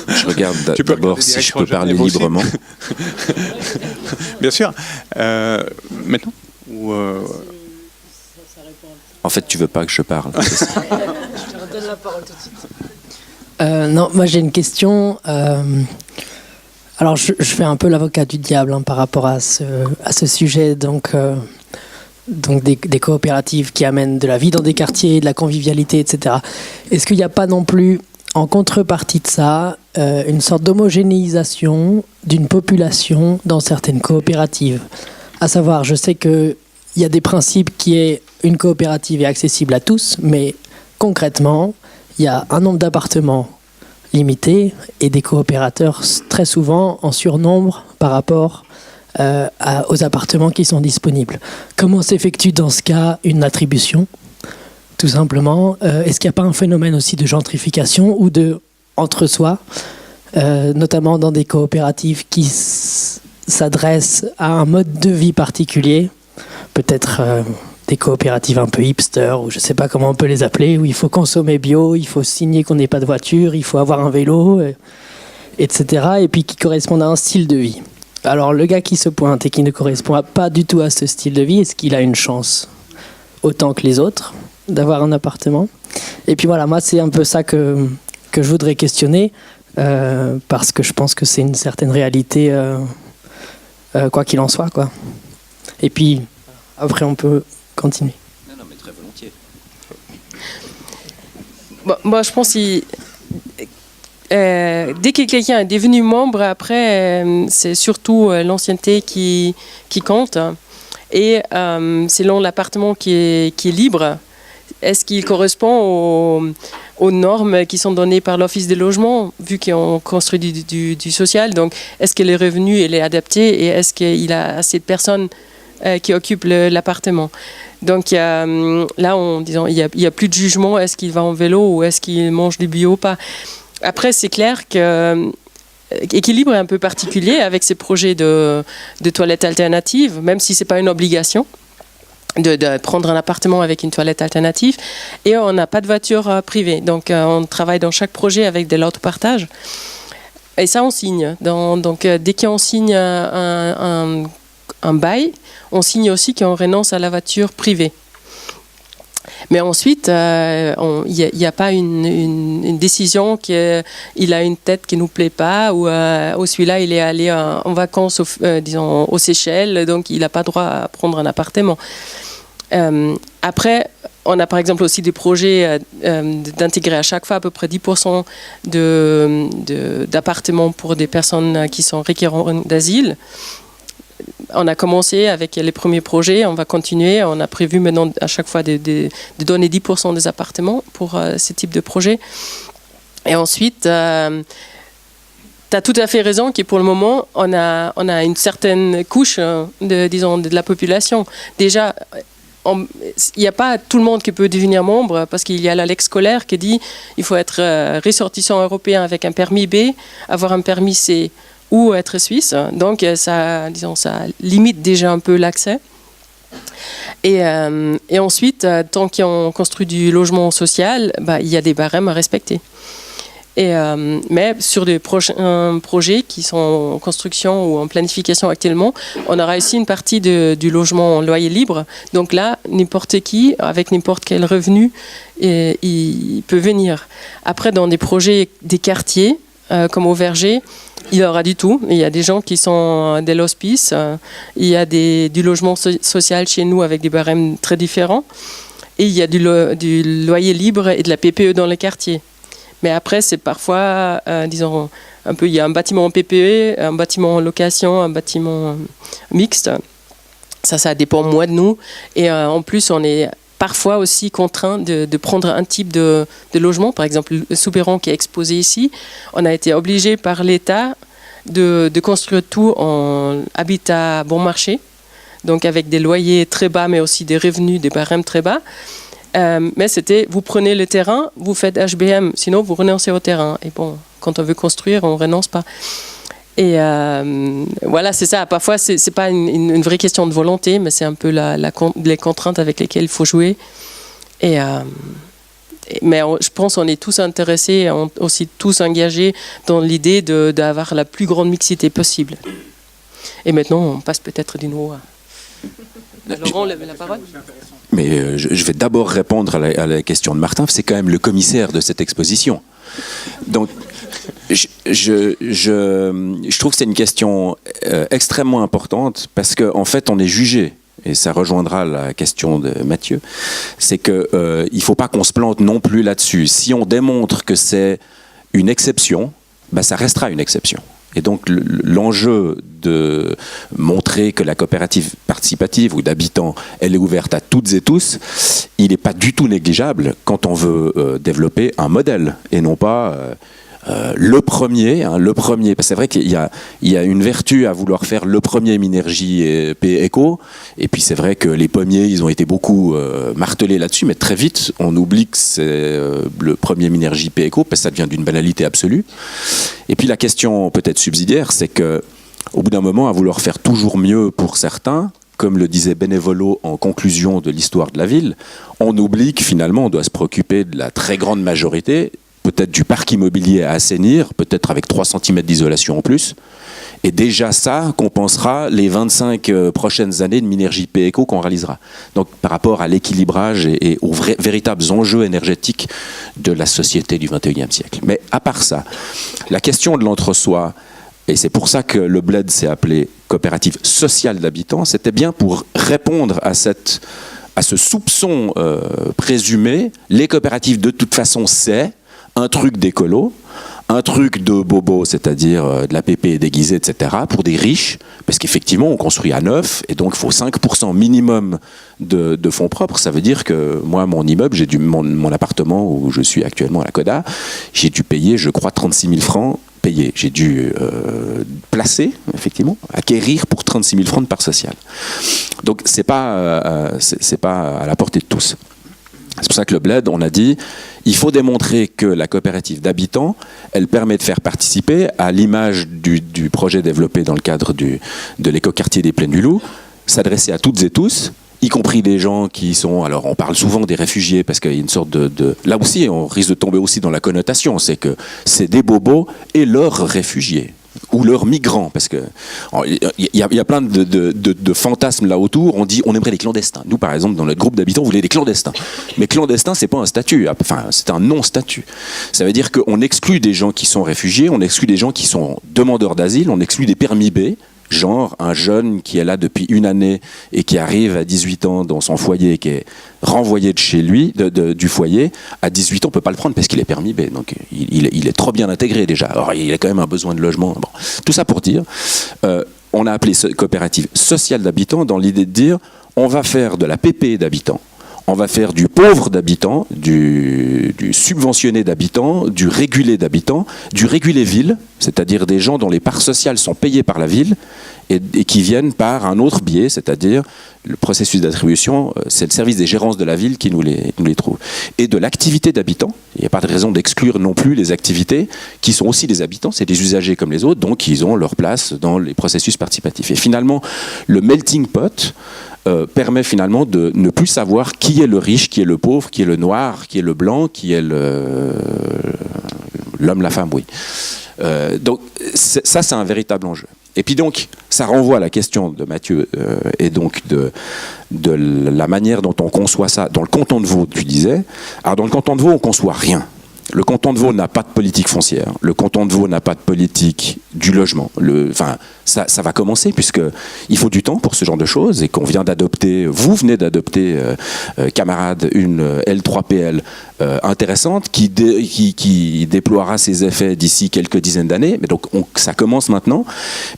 Je regarde d'abord si je peux parler librement. Bien sûr. Maintenant ou En fait, tu veux pas que je parle. Je te redonne la parole tout de suite. Non, moi j'ai une question. Alors je fais un peu l'avocat du diable par rapport à ce sujet. Donc des coopératives qui amènent de la vie dans des quartiers, de la convivialité, etc. Est-ce qu'il n'y a pas non plus, en contrepartie de ça, une sorte d'homogénéisation d'une population dans certaines coopératives? À savoir, je sais qu'il y a des principes qui est une coopérative est accessible à tous, mais concrètement, il y a un nombre d'appartements limité et des coopérateurs très souvent en surnombre par rapport aux appartements qui sont disponibles. Comment s'effectue dans ce cas une attribution ? Tout simplement, est-ce qu'il n'y a pas un phénomène aussi de gentrification ou de entre-soi, notamment dans des coopératives qui s'adressent à un mode de vie particulier, peut-être des coopératives un peu hipster, ou je ne sais pas comment on peut les appeler, où il faut consommer bio, il faut signer qu'on n'ait pas de voiture, il faut avoir un vélo, etc. Et puis qui correspondent à un style de vie. Alors le gars qui se pointe et qui ne correspond pas du tout à ce style de vie, est-ce qu'il a une chance, autant que les autres, d'avoir un appartement? Et puis voilà, moi c'est un peu ça que je voudrais questionner, parce que je pense que c'est une certaine réalité, quoi qu'il en soit, quoi. Et puis, après on peut continuer. Non, mais très volontiers. Bon, moi, je pense que dès que quelqu'un est devenu membre, après, c'est surtout l'ancienneté qui compte. Et selon l'appartement qui est libre, est-ce qu'il correspond aux normes qui sont données par l'Office des logements, vu qu'on construit du social? Donc, est-ce que les revenus il est adapté et est-ce qu'il a assez de personnes qui occupent l'appartement? Donc, là, il n'y a plus de jugement. Est-ce qu'il va en vélo ou est-ce qu'il mange du bio ou pas? Après, c'est clair que Équilibre est un peu particulier avec ces projets de toilettes alternatives, même si ce n'est pas une obligation de prendre un appartement avec une toilette alternative. Et on n'a pas de voiture privée. Donc, on travaille dans chaque projet avec de l'autopartage. Et ça, on signe. Donc, dès qu'on signe un bail, on signe aussi qu'on renonce à la voiture privée. Mais ensuite, il n'y a pas une décision qu'il a une tête qui ne nous plaît pas ou celui-là, il est allé en vacances, disons, aux Seychelles, donc il n'a pas droit à prendre un appartement. Après, on a par exemple aussi des projets d'intégrer à chaque fois à peu près 10% d'appartements pour des personnes qui sont requérants d'asile. On a commencé avec les premiers projets, on va continuer. On a prévu maintenant à chaque fois de donner 10% des appartements pour ce type de projet. Et ensuite, tu as tout à fait raison que pour le moment, on a une certaine couche de la population. Déjà, il n'y a pas tout le monde qui peut devenir membre parce qu'il y a la lex scolaire qui dit qu'il faut être ressortissant européen avec un permis B, avoir un permis C ou être suisse. Donc, ça limite déjà un peu l'accès. Et ensuite, tant qu'on construit du logement social, il y a des barèmes à respecter. Mais sur des prochains projets qui sont en construction ou en planification actuellement, on aura ici une partie du logement en loyer libre. Donc là, n'importe qui, avec n'importe quel revenu, il peut venir. Après, dans des projets des quartiers, comme au Verger, il y aura du tout. Il y a des gens qui sont de l'hospice. Il y a du logement social chez nous avec des barèmes très différents. Et il y a du loyer libre et de la PPE dans les quartiers. Mais après, c'est parfois, disons, un peu, il y a un bâtiment en PPE, un bâtiment en location, un bâtiment mixte. Ça dépend moins de nous. Et en plus, on est parfois aussi contraint de prendre un type de logement. Par exemple, le Soubeyran qui est exposé ici, on a été obligé par l'État de construire tout en habitat bon marché, donc avec des loyers très bas, mais aussi des revenus, des barèmes très bas. Mais c'était, vous prenez le terrain, vous faites HBM, sinon vous renoncez au terrain. Et bon, quand on veut construire, on ne renonce pas. Et voilà, c'est ça. Parfois, ce n'est pas une vraie question de volonté, mais c'est un peu les contraintes avec lesquelles il faut jouer. Mais je pense qu'on est tous intéressés, aussi tous engagés dans l'idée d'avoir la plus grande mixité possible. Et maintenant, on passe peut-être du nouveau à Laurent, lève la parole. Mais je vais d'abord répondre à la question de Martin. C'est quand même le commissaire de cette exposition. Donc, je trouve que c'est une question extrêmement importante parce qu'en fait, on est jugé. Et ça rejoindra la question de Mathieu. C'est qu'il ne faut pas qu'on se plante non plus là-dessus. Si on démontre que c'est une exception, ça restera une exception. Et donc l'enjeu de montrer que la coopérative participative ou d'habitants, elle est ouverte à toutes et tous, il n'est pas du tout négligeable quand on veut développer un modèle et non pas le premier. Parce que c'est vrai qu'il y a une vertu à vouloir faire le premier Minergie et P-Eco, et puis c'est vrai que les pommiers, ils ont été beaucoup martelés là-dessus, mais très vite, on oublie que c'est le premier Minergie P-Eco, parce que ça devient d'une banalité absolue. Et puis la question peut-être subsidiaire, c'est que au bout d'un moment, à vouloir faire toujours mieux pour certains, comme le disait Benevolo en conclusion de l'histoire de la ville, on oublie que finalement, on doit se préoccuper de la très grande majorité, peut-être du parc immobilier à assainir, peut-être avec 3 cm d'isolation en plus. Et déjà ça compensera les 25 prochaines années de Minergie P-Eco qu'on réalisera. Donc par rapport à l'équilibrage et aux véritables enjeux énergétiques de la société du XXIe siècle. Mais à part ça, la question de l'entre-soi, et c'est pour ça que le bled s'est appelé coopérative sociale d'habitants, c'était bien pour répondre à ce soupçon présumé. Les coopératives, de toute façon, c'est un truc d'écolo, un truc de bobo, c'est-à-dire de la PP déguisée, etc., pour des riches, parce qu'effectivement, on construit à neuf, et donc il faut 5% minimum de fonds propres. Ça veut dire que moi, mon immeuble, mon appartement où je suis actuellement à la Coda, j'ai dû payer, je crois, 36 000 francs payés. J'ai dû placer, effectivement, acquérir pour 36 000 francs de part sociale. Donc, c'est pas à la portée de tous. C'est pour ça que le Bled, on a dit, il faut démontrer que la coopérative d'habitants, elle permet de faire participer, à l'image du projet développé dans le cadre de l'écoquartier des Plaines du Loup, s'adresser à toutes et tous, y compris des gens qui sont... Alors, on parle souvent des réfugiés, parce qu'il y a une sorte de... Là aussi, on risque de tomber aussi dans la connotation, c'est que c'est des bobos et leurs réfugiés. Ou leurs migrants, parce que il y a plein de fantasmes là autour. On dit on aimerait les clandestins. Nous, par exemple, dans notre groupe d'habitants, on voulait des clandestins. Mais clandestin, c'est pas un statut. Enfin, c'est un non-statut. Ça veut dire qu'on exclut des gens qui sont réfugiés, on exclut des gens qui sont demandeurs d'asile, on exclut des permis B. Genre un jeune qui est là depuis une année et qui arrive à 18 ans dans son foyer, qui est renvoyé de chez lui, du foyer, à 18 ans, on ne peut pas le prendre parce qu'il est permis B. Donc il est trop bien intégré déjà. Alors il a quand même un besoin de logement. Bon. Tout ça pour dire, on a appelé coopérative sociale d'habitants dans l'idée de dire on va faire de la PP d'habitants. On va faire du pauvre d'habitants, du subventionné d'habitants, du régulé d'habitants, du régulé ville, c'est-à-dire des gens dont les parts sociales sont payées par la ville et qui viennent par un autre biais, c'est-à-dire le processus d'attribution, c'est le service des gérances de la ville qui nous les trouve. Et de l'activité d'habitants, il n'y a pas de raison d'exclure non plus les activités qui sont aussi des habitants, c'est des usagers comme les autres, donc ils ont leur place dans les processus participatifs. Et finalement, le melting pot permet finalement de ne plus savoir qui est le riche, qui est le pauvre, qui est le noir, qui est le blanc, qui est l'homme, la femme, oui. Donc ça, c'est un véritable enjeu. Et puis donc, ça renvoie à la question de Mathieu et donc de la manière dont on conçoit ça. Dans le canton de Vaud, tu disais, alors dans le canton de Vaud, on ne conçoit rien. Le canton de Vaud n'a pas de politique foncière. Le canton de Vaud n'a pas de politique du logement. Enfin, ça va commencer puisqu'il faut du temps pour ce genre de choses et qu'on vient d'adopter, vous venez d'adopter, camarades, une L3PL intéressante qui déploiera ses effets d'ici quelques dizaines d'années. Mais donc, ça commence maintenant.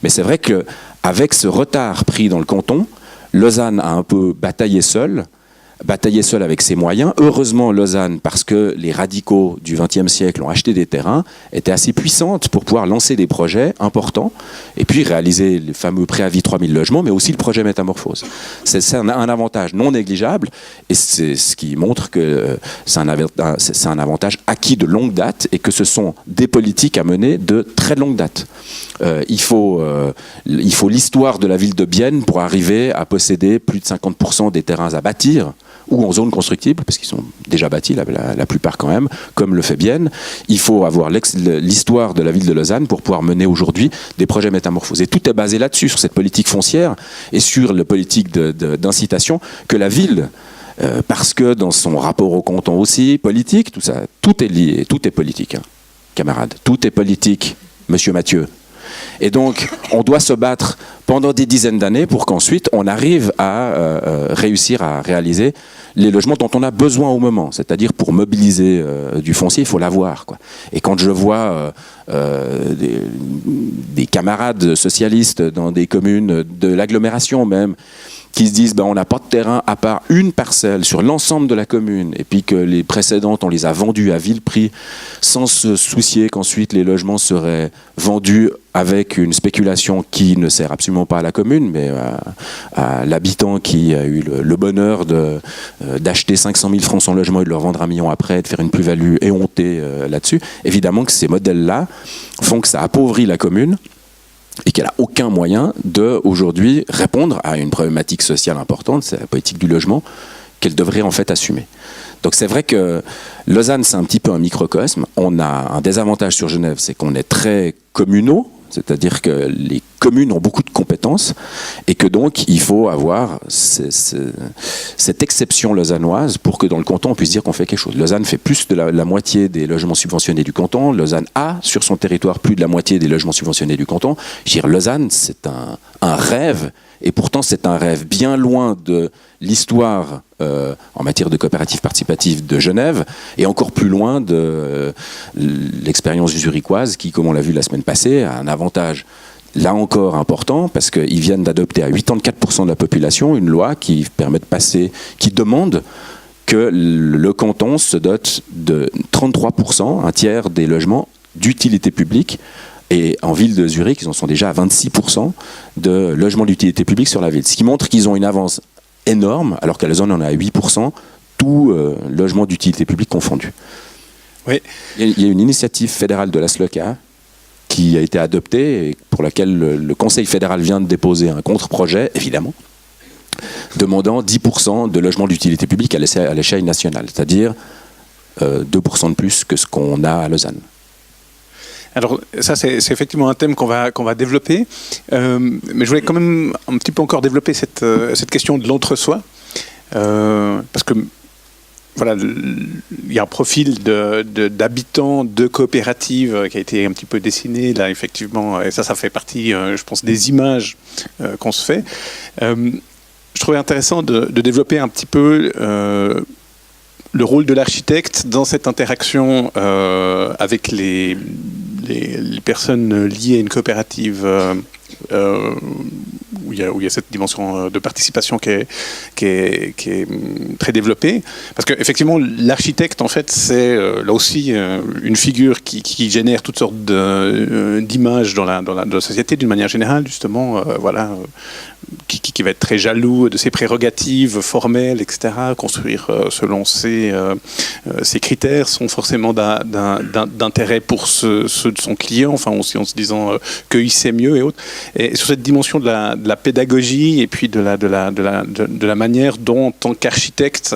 Mais c'est vrai qu'avec ce retard pris dans le canton, Lausanne a un peu bataillé seule avec ses moyens. Heureusement, Lausanne, parce que les radicaux du XXe siècle ont acheté des terrains, était assez puissante pour pouvoir lancer des projets importants et puis réaliser les fameux préavis 3000 logements, mais aussi le projet Métamorphose. C'est un avantage non négligeable et c'est ce qui montre que c'est un avantage acquis de longue date et que ce sont des politiques à mener de très longue date. Il faut l'histoire de la ville de Bienne pour arriver à posséder plus de 50% des terrains à bâtir ou en zone constructible, parce qu'ils sont déjà bâtis, la plupart quand même, comme le fait Bienne. Il faut avoir l'histoire de la ville de Lausanne pour pouvoir mener aujourd'hui des projets métamorphoses. Et tout est basé là-dessus, sur cette politique foncière et sur la politique d'incitation que la ville, parce que dans son rapport au canton aussi, politique, tout ça, tout est lié, tout est politique, hein, camarades. Tout est politique, monsieur Mathieu. Et donc, on doit se battre pendant des dizaines d'années pour qu'ensuite on arrive à réussir à réaliser les logements dont on a besoin au moment. C'est-à-dire pour mobiliser du foncier, il faut l'avoir, quoi. Et quand je vois des camarades socialistes dans des communes de l'agglomération même, qui se disent on n'a pas de terrain à part une parcelle sur l'ensemble de la commune et puis que les précédentes on les a vendues à vil prix sans se soucier qu'ensuite les logements seraient vendus avec une spéculation qui ne sert absolument pas à la commune mais à l'habitant qui a eu le bonheur d'acheter 500 000 francs son logement et de le revendre 1 million après et de faire une plus-value éhontée là-dessus. Évidemment que ces modèles-là font que ça appauvrit la commune et qu'elle n'a aucun moyen de, aujourd'hui, répondre à une problématique sociale importante, c'est la politique du logement, qu'elle devrait en fait assumer. Donc c'est vrai que Lausanne, c'est un petit peu un microcosme. On a un désavantage sur Genève, c'est qu'on est très communaux, c'est-à-dire que les communes ont beaucoup de compétences et que donc il faut avoir cette exception lausannoise pour que dans le canton on puisse dire qu'on fait quelque chose. Lausanne fait plus de la moitié des logements subventionnés du canton. Lausanne a sur son territoire plus de la moitié des logements subventionnés du canton. Je veux dire, Lausanne, c'est un rêve. Et pourtant, c'est un rêve bien loin de l'histoire en matière de coopérative participative de Genève et encore plus loin de l'expérience zurichoise qui, comme on l'a vu la semaine passée, a un avantage là encore important parce qu'ils viennent d'adopter à 84% de la population une loi qui permet de passer, qui demande que le canton se dote de 33%, un tiers des logements d'utilité publique. Et en ville de Zurich, ils en sont déjà à 26% de logements d'utilité publique sur la ville. Ce qui montre qu'ils ont une avance énorme, alors qu'à Lausanne, on est à 8%, tout logement d'utilité publique confondu. Oui. Il y a une initiative fédérale de la SLOCA qui a été adoptée et pour laquelle le Conseil fédéral vient de déposer un contre-projet, évidemment, demandant 10% de logements d'utilité publique à l'échelle nationale, c'est-à-dire 2% de plus que ce qu'on a à Lausanne. Alors ça, c'est effectivement un thème qu'on va développer, mais je voulais quand même un petit peu encore développer cette question de l'entre-soi, parce que voilà, il y a un profil d'habitants de coopératives qui a été un petit peu dessiné là, effectivement, et ça fait partie, je pense, des images qu'on se fait. Je trouvais intéressant de développer un petit peu le rôle de l'architecte dans cette interaction avec les personnes liées à une coopérative où il y a cette dimension de participation qui est très développée. Parce qu'effectivement, l'architecte, en fait, c'est là aussi une figure qui génère toutes sortes d'images dans la société d'une manière générale, justement, voilà, qui va être très jaloux de ses prérogatives formelles, etc. Construire selon ses critères sont forcément d'intérêt pour ceux de son client, enfin aussi en se disant qu'il sait mieux et autres. Et sur cette dimension de la pédagogie et puis de la manière dont, en tant qu'architecte,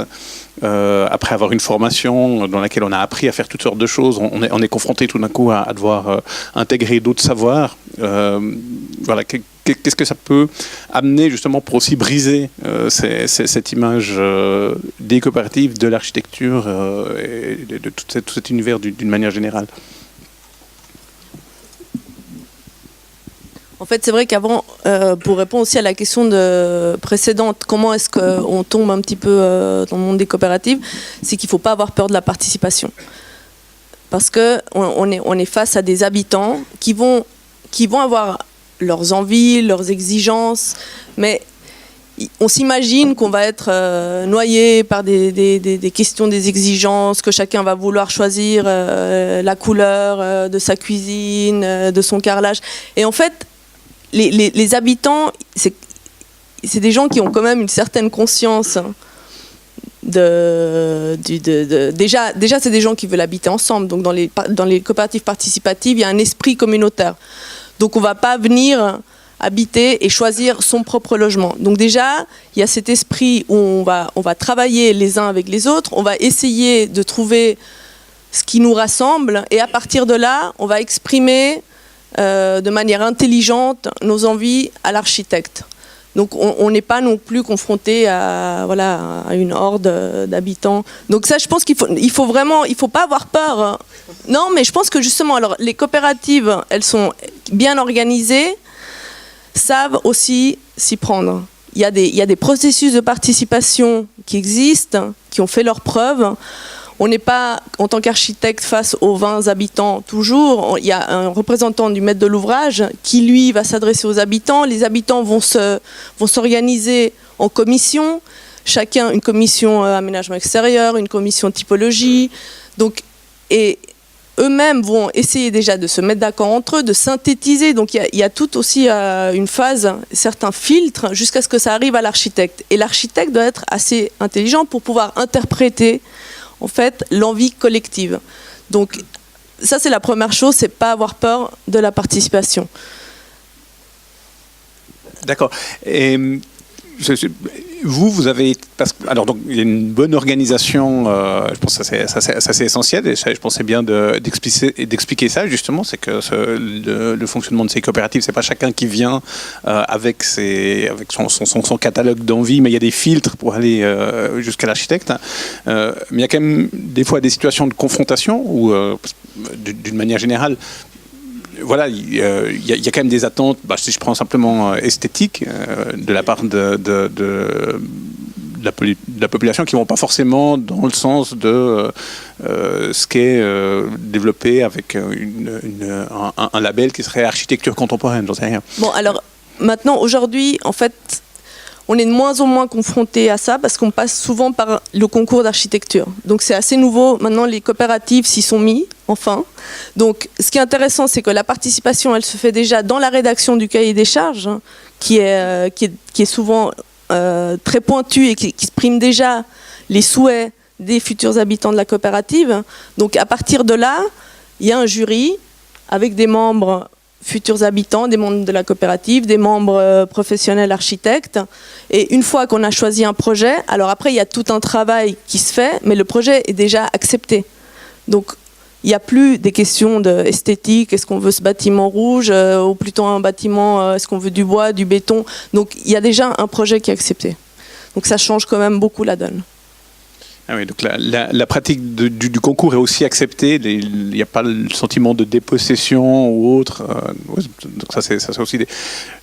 après avoir une formation dans laquelle on a appris à faire toutes sortes de choses, on est confronté tout d'un coup à devoir intégrer d'autres savoirs. Voilà, qu'est-ce que ça peut amener justement pour aussi briser cette image des coopératives, de l'architecture et de tout cet univers d'une manière générale? En fait, c'est vrai qu'avant, pour répondre aussi à la question précédente, comment est-ce qu'on tombe un petit peu dans le monde des coopératives, c'est qu'il ne faut pas avoir peur de la participation. Parce qu'on est face à des habitants qui vont avoir leurs envies, leurs exigences, mais on s'imagine qu'on va être noyé par des questions, des exigences, que chacun va vouloir choisir la couleur de sa cuisine, de son carrelage. Et en fait, les habitants, c'est des gens qui ont quand même une certaine conscience. Déjà, c'est des gens qui veulent habiter ensemble. Donc, dans les coopératives participatives, il y a un esprit communautaire. Donc, on ne va pas venir habiter et choisir son propre logement. Donc, déjà, il y a cet esprit où on va travailler les uns avec les autres. On va essayer de trouver ce qui nous rassemble. Et à partir de là, on va exprimer de manière intelligente nos envies à l'architecte. Donc on n'est pas non plus confronté à une horde d'habitants. Donc ça, je pense il faut pas avoir peur. Non, mais je pense que justement, alors les coopératives, elles sont bien organisées, savent aussi s'y prendre. Il y a des processus de participation qui existent, qui ont fait leurs preuves. On n'est pas, en tant qu'architecte, face aux 20 habitants toujours. Il y a un représentant du maître de l'ouvrage qui, lui, va s'adresser aux habitants. Les habitants vont s'organiser en commissions. Chacun, une commission aménagement extérieur, une commission typologie. Donc, et eux-mêmes vont essayer déjà de se mettre d'accord entre eux, de synthétiser. Donc, il y a tout aussi une phase, certains filtres, jusqu'à ce que ça arrive à l'architecte. Et l'architecte doit être assez intelligent pour pouvoir interpréter en fait, l'envie collective. Donc, ça, c'est la première chose, c'est pas avoir peur de la participation. D'accord. Et vous avez... Alors, donc, il y a une bonne organisation, je pense que ça c'est essentiel, et ça, je pense que c'est bien d'expliquer ça, justement, c'est que le fonctionnement de ces coopératives, c'est pas chacun qui vient avec son catalogue d'envie, mais il y a des filtres pour aller jusqu'à l'architecte. Mais il y a quand même des fois des situations de confrontation où, d'une manière générale, voilà, il y a quand même des attentes, si je prends simplement esthétiques, de la part de la population qui ne vont pas forcément dans le sens de ce qui est développé avec un label qui serait architecture contemporaine, j'en sais rien. Bon, alors maintenant, aujourd'hui, en fait, on est de moins en moins confronté à ça parce qu'on passe souvent par le concours d'architecture. Donc c'est assez nouveau. Maintenant, les coopératives s'y sont mis, enfin. Donc ce qui est intéressant, c'est que la participation, elle se fait déjà dans la rédaction du cahier des charges, hein, qui est souvent très pointu et qui exprime déjà les souhaits des futurs habitants de la coopérative. Donc à partir de là, il y a un jury avec des membres futurs habitants, des membres de la coopérative, des membres professionnels architectes. Et une fois qu'on a choisi un projet, alors après il y a tout un travail qui se fait, mais le projet est déjà accepté. Donc il n'y a plus des questions d'esthétique, est-ce qu'on veut ce bâtiment rouge, ou plutôt un bâtiment, est-ce qu'on veut du bois, du béton. Donc il y a déjà un projet qui est accepté. Donc ça change quand même beaucoup la donne. Ah oui, donc la pratique du concours est aussi acceptée, il n'y a pas le sentiment de dépossession ou autre. Donc ça c'est aussi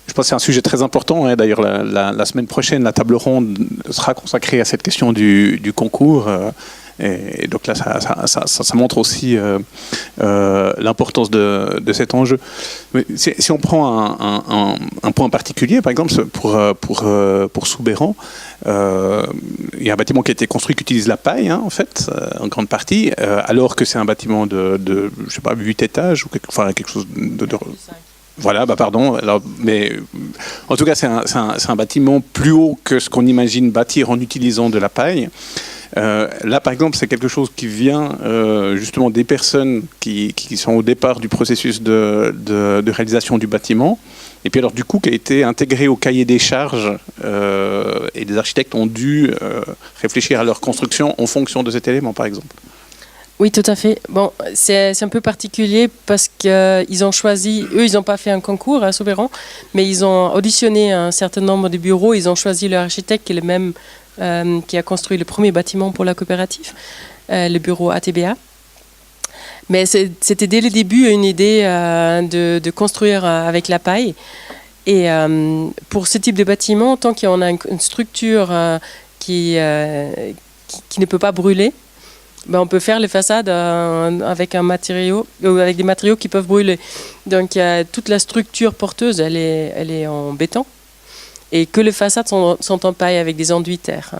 je pense que c'est un sujet très important. Hein. D'ailleurs, la semaine prochaine, la table ronde sera consacrée à cette question du concours. Et donc là, ça montre aussi l'importance de cet enjeu. Mais si on prend un point particulier, par exemple, pour Soubeyran, il y a un bâtiment qui a été construit qui utilise la paille, hein, en fait, en grande partie, alors que c'est un bâtiment de je sais pas, 8 étages, ou quelque chose de voilà, pardon. Alors, mais en tout cas, c'est un bâtiment plus haut que ce qu'on imagine bâtir en utilisant de la paille. Là, par exemple, c'est quelque chose qui vient justement des personnes qui sont au départ du processus de réalisation du bâtiment. Et puis alors, du coup, qui a été intégré au cahier des charges et les architectes ont dû réfléchir à leur construction en fonction de cet élément, par exemple. Oui, tout à fait. Bon, c'est un peu particulier parce qu'ils ont choisi, eux, ils n'ont pas fait un concours à Soubeyran, mais ils ont auditionné un certain nombre de bureaux, ils ont choisi leur architecte qui est le même qui a construit le premier bâtiment pour la coopérative, le bureau ATBA. Mais c'était dès le début une idée de construire avec la paille. Et pour ce type de bâtiment, tant qu'on a une structure qui ne peut pas brûler, ben on peut faire les façades avec des matériaux qui peuvent brûler. Donc toute la structure porteuse, elle est en béton. Et que les façades sont en paille avec des enduits terre.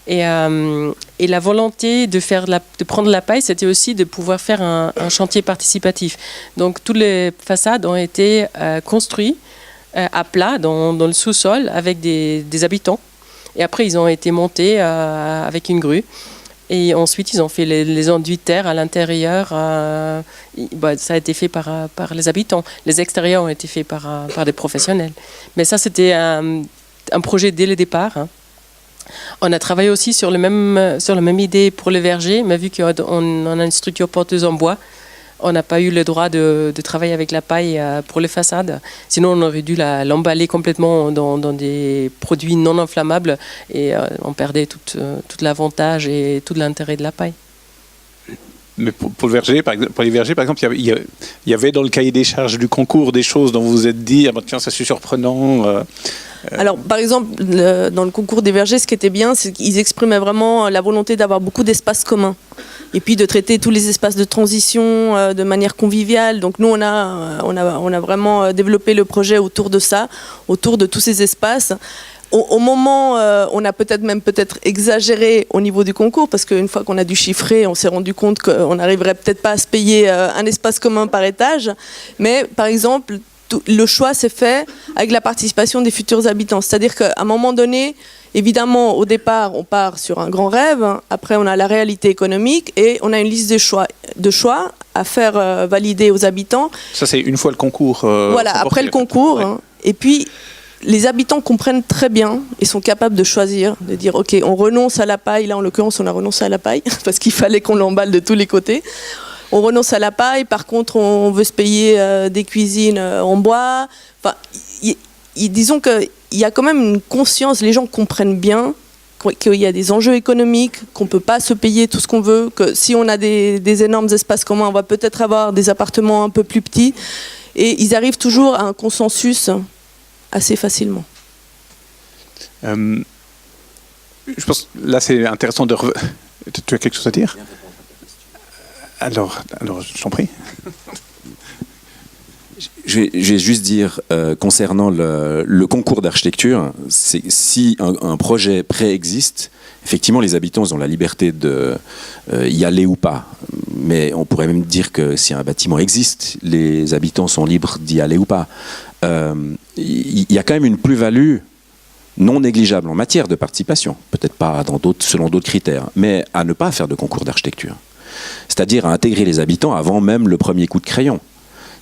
Et la volonté de prendre la paille, c'était aussi de pouvoir faire un chantier participatif. Donc toutes les façades ont été construites à plat dans le sous-sol avec des habitants. Et après, ils ont été montés avec une grue. Et ensuite, ils ont fait les enduits de terre à l'intérieur. Ça a été fait par les habitants. Les extérieurs ont été faits par des professionnels. Mais ça, c'était un projet dès le départ. Hein. On a travaillé aussi sur la même idée pour le verger, mais vu qu'on a une structure porteuse en bois, on n'a pas eu le droit de travailler avec la paille pour les façades. Sinon, on aurait dû l'emballer complètement dans des produits non inflammables et on perdait tout l'avantage et tout l'intérêt de la paille. Mais pour les vergers, par exemple, il y avait dans le cahier des charges du concours des choses dont vous vous êtes dit, tiens, ça c'est surprenant. Alors, par exemple, dans le concours des vergers, ce qui était bien, c'est qu'ils exprimaient vraiment la volonté d'avoir beaucoup d'espaces communs. Et puis de traiter tous les espaces de transition de manière conviviale. Donc nous, on a vraiment développé le projet autour de ça, autour de tous ces espaces. Au moment, on a peut-être exagéré au niveau du concours, parce qu'une fois qu'on a dû chiffrer, on s'est rendu compte qu'on n'arriverait peut-être pas à se payer un espace commun par étage. Mais par exemple, le choix s'est fait avec la participation des futurs habitants. C'est-à-dire qu'à un moment donné, évidemment, au départ, on part sur un grand rêve. Après, on a la réalité économique et on a une liste de choix à faire valider aux habitants. Ça, c'est une fois le concours. Voilà, après le concours. Ouais. Et puis, les habitants comprennent très bien et sont capables de choisir, de dire ok, on renonce à la paille. Là, en l'occurrence, on a renoncé à la paille parce qu'il fallait qu'on l'emballe de tous les côtés. On renonce à la paille. Par contre, on veut se payer des cuisines en bois. Enfin, disons qu'il y a quand même une conscience. Les gens comprennent bien qu'il y a des enjeux économiques, qu'on ne peut pas se payer tout ce qu'on veut, que si on a des énormes espaces communs, on va peut-être avoir des appartements un peu plus petits. Et ils arrivent toujours à un consensus assez facilement. Je pense là c'est intéressant de... Tu as quelque chose à dire? Alors je t'en prie. Je vais juste dire, concernant le concours d'architecture, si un projet préexiste, effectivement, les habitants ils ont la liberté de y aller ou pas. Mais on pourrait même dire que si un bâtiment existe, les habitants sont libres d'y aller ou pas. Il y a quand même une plus-value non négligeable en matière de participation, peut-être pas selon d'autres critères, mais à ne pas faire de concours d'architecture. C'est-à-dire à intégrer les habitants avant même le premier coup de crayon.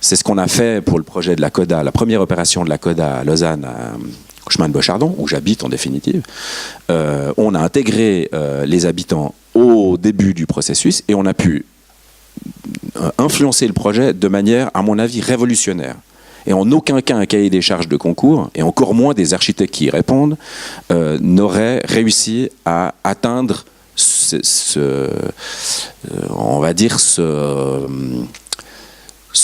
C'est ce qu'on a fait pour le projet de la CODA, la première opération de la CODA à Lausanne, au chemin de Beauchardon, où j'habite en définitive. On a intégré les habitants au début du processus et on a pu influencer le projet de manière, à mon avis, révolutionnaire. Et en aucun cas un cahier des charges de concours, et encore moins des architectes qui y répondent, n'aurait réussi à atteindre on va dire ce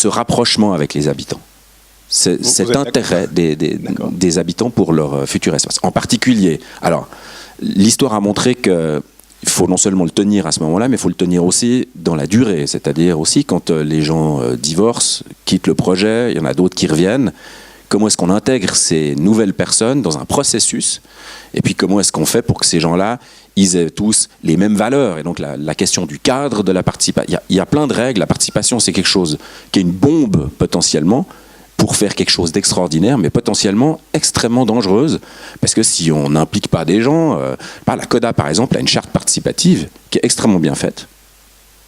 rapprochement avec les habitants. Cet intérêt des habitants pour leur futur espace. En particulier, alors, l'histoire a montré que il faut non seulement le tenir à ce moment-là, mais il faut le tenir aussi dans la durée. C'est-à-dire aussi quand les gens divorcent, quittent le projet, il y en a d'autres qui reviennent. Comment est-ce qu'on intègre ces nouvelles personnes dans un processus? Et puis comment est-ce qu'on fait pour que ces gens-là, ils aient tous les mêmes valeurs? Et donc la question du cadre de la participation. Il y a plein de règles. La participation, c'est quelque chose qui est une bombe potentiellement pour faire quelque chose d'extraordinaire, mais potentiellement extrêmement dangereuse. Parce que si on n'implique pas des gens, la CODA par exemple a une charte participative qui est extrêmement bien faite.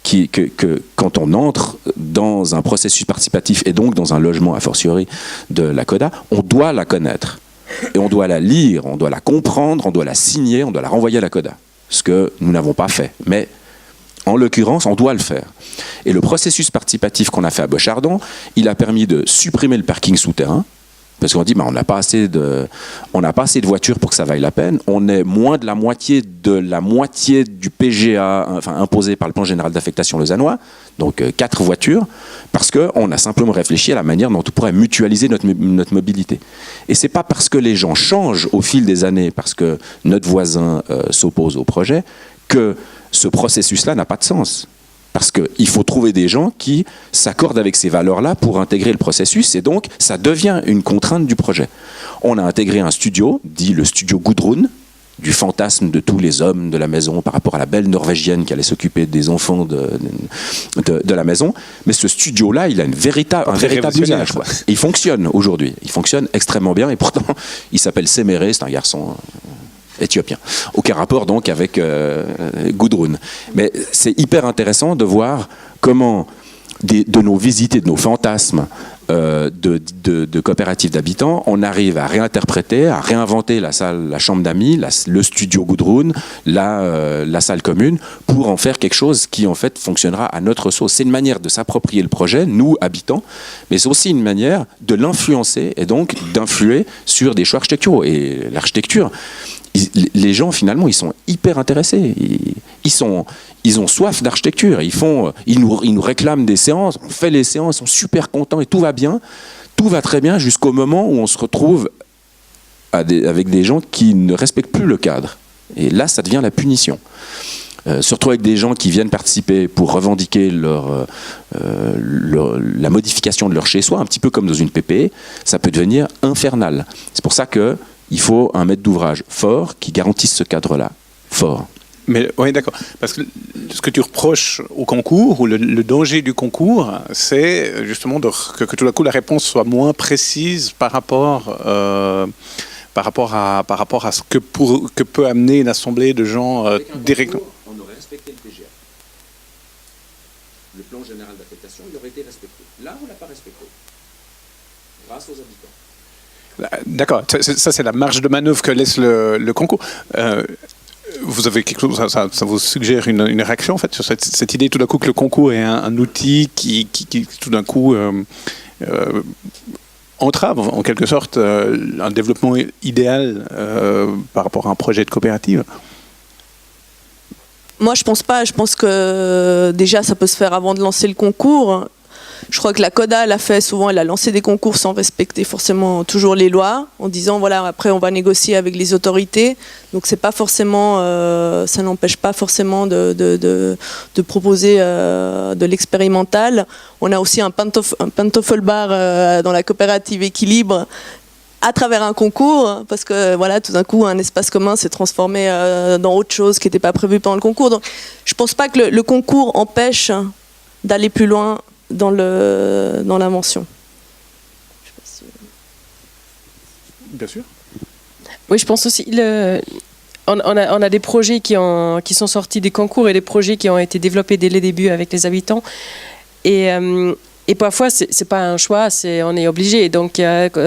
Que quand on entre dans un processus participatif et donc dans un logement a fortiori de la CODA, on doit la connaître. Et on doit la lire, on doit la comprendre, on doit la signer, on doit la renvoyer à la CODA. Ce que nous n'avons pas fait. Mais en l'occurrence, on doit le faire. Et le processus participatif qu'on a fait à Beauchardon, il a permis de supprimer le parking souterrain. Parce qu'on dit, on n'a pas assez de voitures pour que ça vaille la peine. On est moins de la moitié du PGA, enfin imposé par le plan général d'affectation lausannois, donc 4 voitures, parce qu'on a simplement réfléchi à la manière dont on pourrait mutualiser notre mobilité. Et c'est pas parce que les gens changent au fil des années, parce que notre voisin s'oppose au projet, que ce processus-là n'a pas de sens. Parce qu'il faut trouver des gens qui s'accordent avec ces valeurs-là pour intégrer le processus, et donc ça devient une contrainte du projet. On a intégré un studio, dit le studio Gudrun, du fantasme de tous les hommes de la maison par rapport à la belle norvégienne qui allait s'occuper des enfants de la maison. Mais ce studio-là, il a un véritable usage. Quoi. Il fonctionne aujourd'hui. Il fonctionne extrêmement bien, et pourtant, il s'appelle Semere, c'est un garçon éthiopien. Aucun rapport donc avec Gudrun. Mais c'est hyper intéressant de voir comment de nos visites et de nos fantasmes de coopératives d'habitants, on arrive à réinterpréter, à réinventer la chambre d'amis, le studio Gudrun, la salle commune, pour en faire quelque chose qui en fait fonctionnera à notre sauce. C'est une manière de s'approprier le projet, nous habitants, mais c'est aussi une manière de l'influencer et donc d'influer sur des choix architecturaux. Et l'architecture, les gens finalement ils sont hyper intéressés, ils ont soif d'architecture, ils nous réclament des séances, on fait les séances, ils sont super contents et tout va bien, tout va très bien jusqu'au moment où on se retrouve avec des gens qui ne respectent plus le cadre, et là ça devient la punition. Surtout avec des gens qui viennent participer pour revendiquer la modification de leur chez-soi, un petit peu comme dans une PPE, ça peut devenir infernal. C'est pour ça qu'il faut un maître d'ouvrage fort qui garantisse ce cadre-là, fort. Mais oui, d'accord. Parce que ce que tu reproches au concours, ou le danger du concours, c'est justement que tout d'un coup la réponse soit moins précise par rapport à ce que peut amener une assemblée de gens directement. On aurait respecté le PGA. Le plan général d'affectation, il aurait été respecté. Là, on ne l'a pas respecté. Grâce aux habitants. D'accord, ça c'est la marge de manœuvre que laisse le concours. Vous avez quelque chose, ça vous suggère une réaction en fait sur cette idée tout d'un coup que le concours est un outil qui tout d'un coup entrave en quelque sorte un développement idéal par rapport à un projet de coopérative? Moi, je pense pas. Je pense que déjà, ça peut se faire avant de lancer le concours. Je crois que la CODA l'a fait souvent. Elle a lancé des concours sans respecter forcément toujours les lois, en disant voilà, après on va négocier avec les autorités. Donc c'est pas forcément, ça n'empêche pas forcément de proposer de l'expérimental. On a aussi un Pantoffelbar dans la coopérative Équilibre, à travers un concours, parce que voilà, tout d'un coup, un espace commun s'est transformé dans autre chose qui n'était pas prévu pendant le concours. Donc, je ne pense pas que le concours empêche d'aller plus loin dans l'invention. Bien sûr. Oui, je pense aussi. On a des projets qui sont sortis des concours et des projets qui ont été développés dès le début avec les habitants. Et parfois, c'est pas un choix, on est obligé. Donc,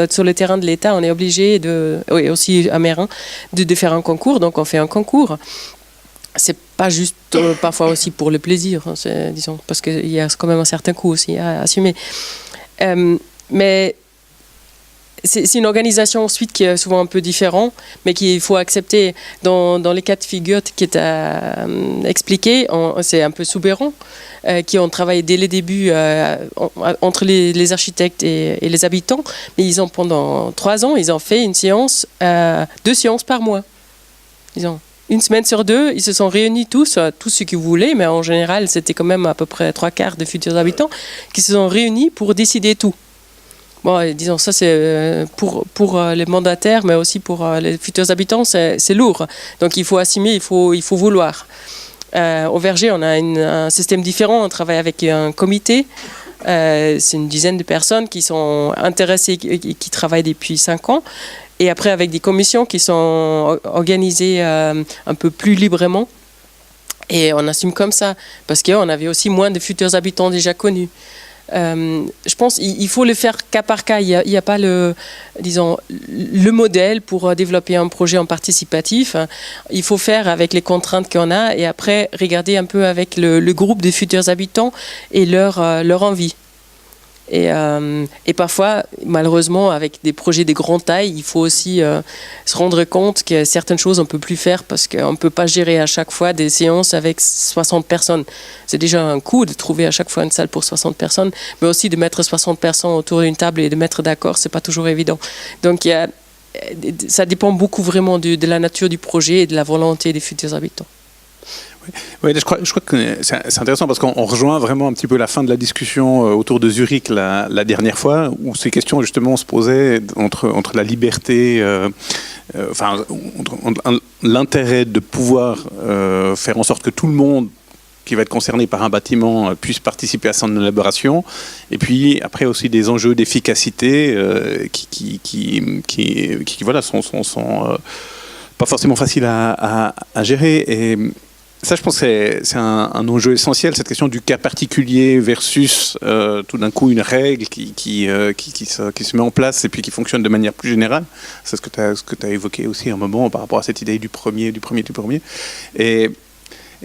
sur le terrain de l'État, on est obligé aussi à Meyrin, de faire un concours. Donc, on fait un concours. C'est pas juste parfois aussi pour le plaisir, hein, disons, parce qu'il y a quand même un certain coût aussi à assumer. Mais c'est une organisation ensuite qui est souvent un peu différente, mais qu'il faut accepter dans les cas de figure qui est expliqué. C'est un peu soubérant, qui ont travaillé dès le début entre les architectes et les habitants. Mais ils ont, pendant 3 ans, ils ont fait une séance, 2 séances par mois. Ils ont une semaine sur 2, ils se sont réunis tous ceux qu'ils voulaient, mais en général, c'était quand même à peu près 3/4 des futurs habitants qui se sont réunis pour décider tout. Bon, disons, ça c'est pour les mandataires, mais aussi pour les futurs habitants, c'est lourd. Donc il faut assumer, il faut vouloir. Au Verger, on a un système différent, on travaille avec un comité. C'est une dizaine de personnes qui sont intéressées, qui travaillent depuis 5 ans. Et après, avec des commissions qui sont organisées un peu plus librement. Et on assume comme ça, parce qu'on avait aussi moins de futurs habitants déjà connus. Je pense qu'il faut le faire cas par cas. Il n'y a pas le modèle pour développer un projet en participatif. Il faut faire avec les contraintes qu'on a et après regarder un peu avec le groupe de futurs habitants et leur envie. Et parfois, malheureusement, avec des projets de grande taille, il faut aussi se rendre compte que certaines choses, on ne peut plus faire parce qu'on ne peut pas gérer à chaque fois des séances avec 60 personnes. C'est déjà un coût de trouver à chaque fois une salle pour 60 personnes, mais aussi de mettre 60 personnes autour d'une table et de mettre d'accord, ce n'est pas toujours évident. Donc, ça dépend beaucoup vraiment de la nature du projet et de la volonté des futurs habitants. Oui, je crois que c'est intéressant parce qu'on rejoint vraiment un petit peu la fin de la discussion autour de Zurich la dernière fois, où ces questions justement se posaient entre la liberté, l'intérêt de pouvoir faire en sorte que tout le monde qui va être concerné par un bâtiment puisse participer à son élaboration, et puis après aussi des enjeux d'efficacité qui voilà, sont pas forcément faciles à gérer. Et ça, je pense que c'est un enjeu essentiel, cette question du cas particulier versus tout d'un coup une règle qui se met en place et puis qui fonctionne de manière plus générale. C'est ce que tu as évoqué aussi un moment par rapport à cette idée du premier. Et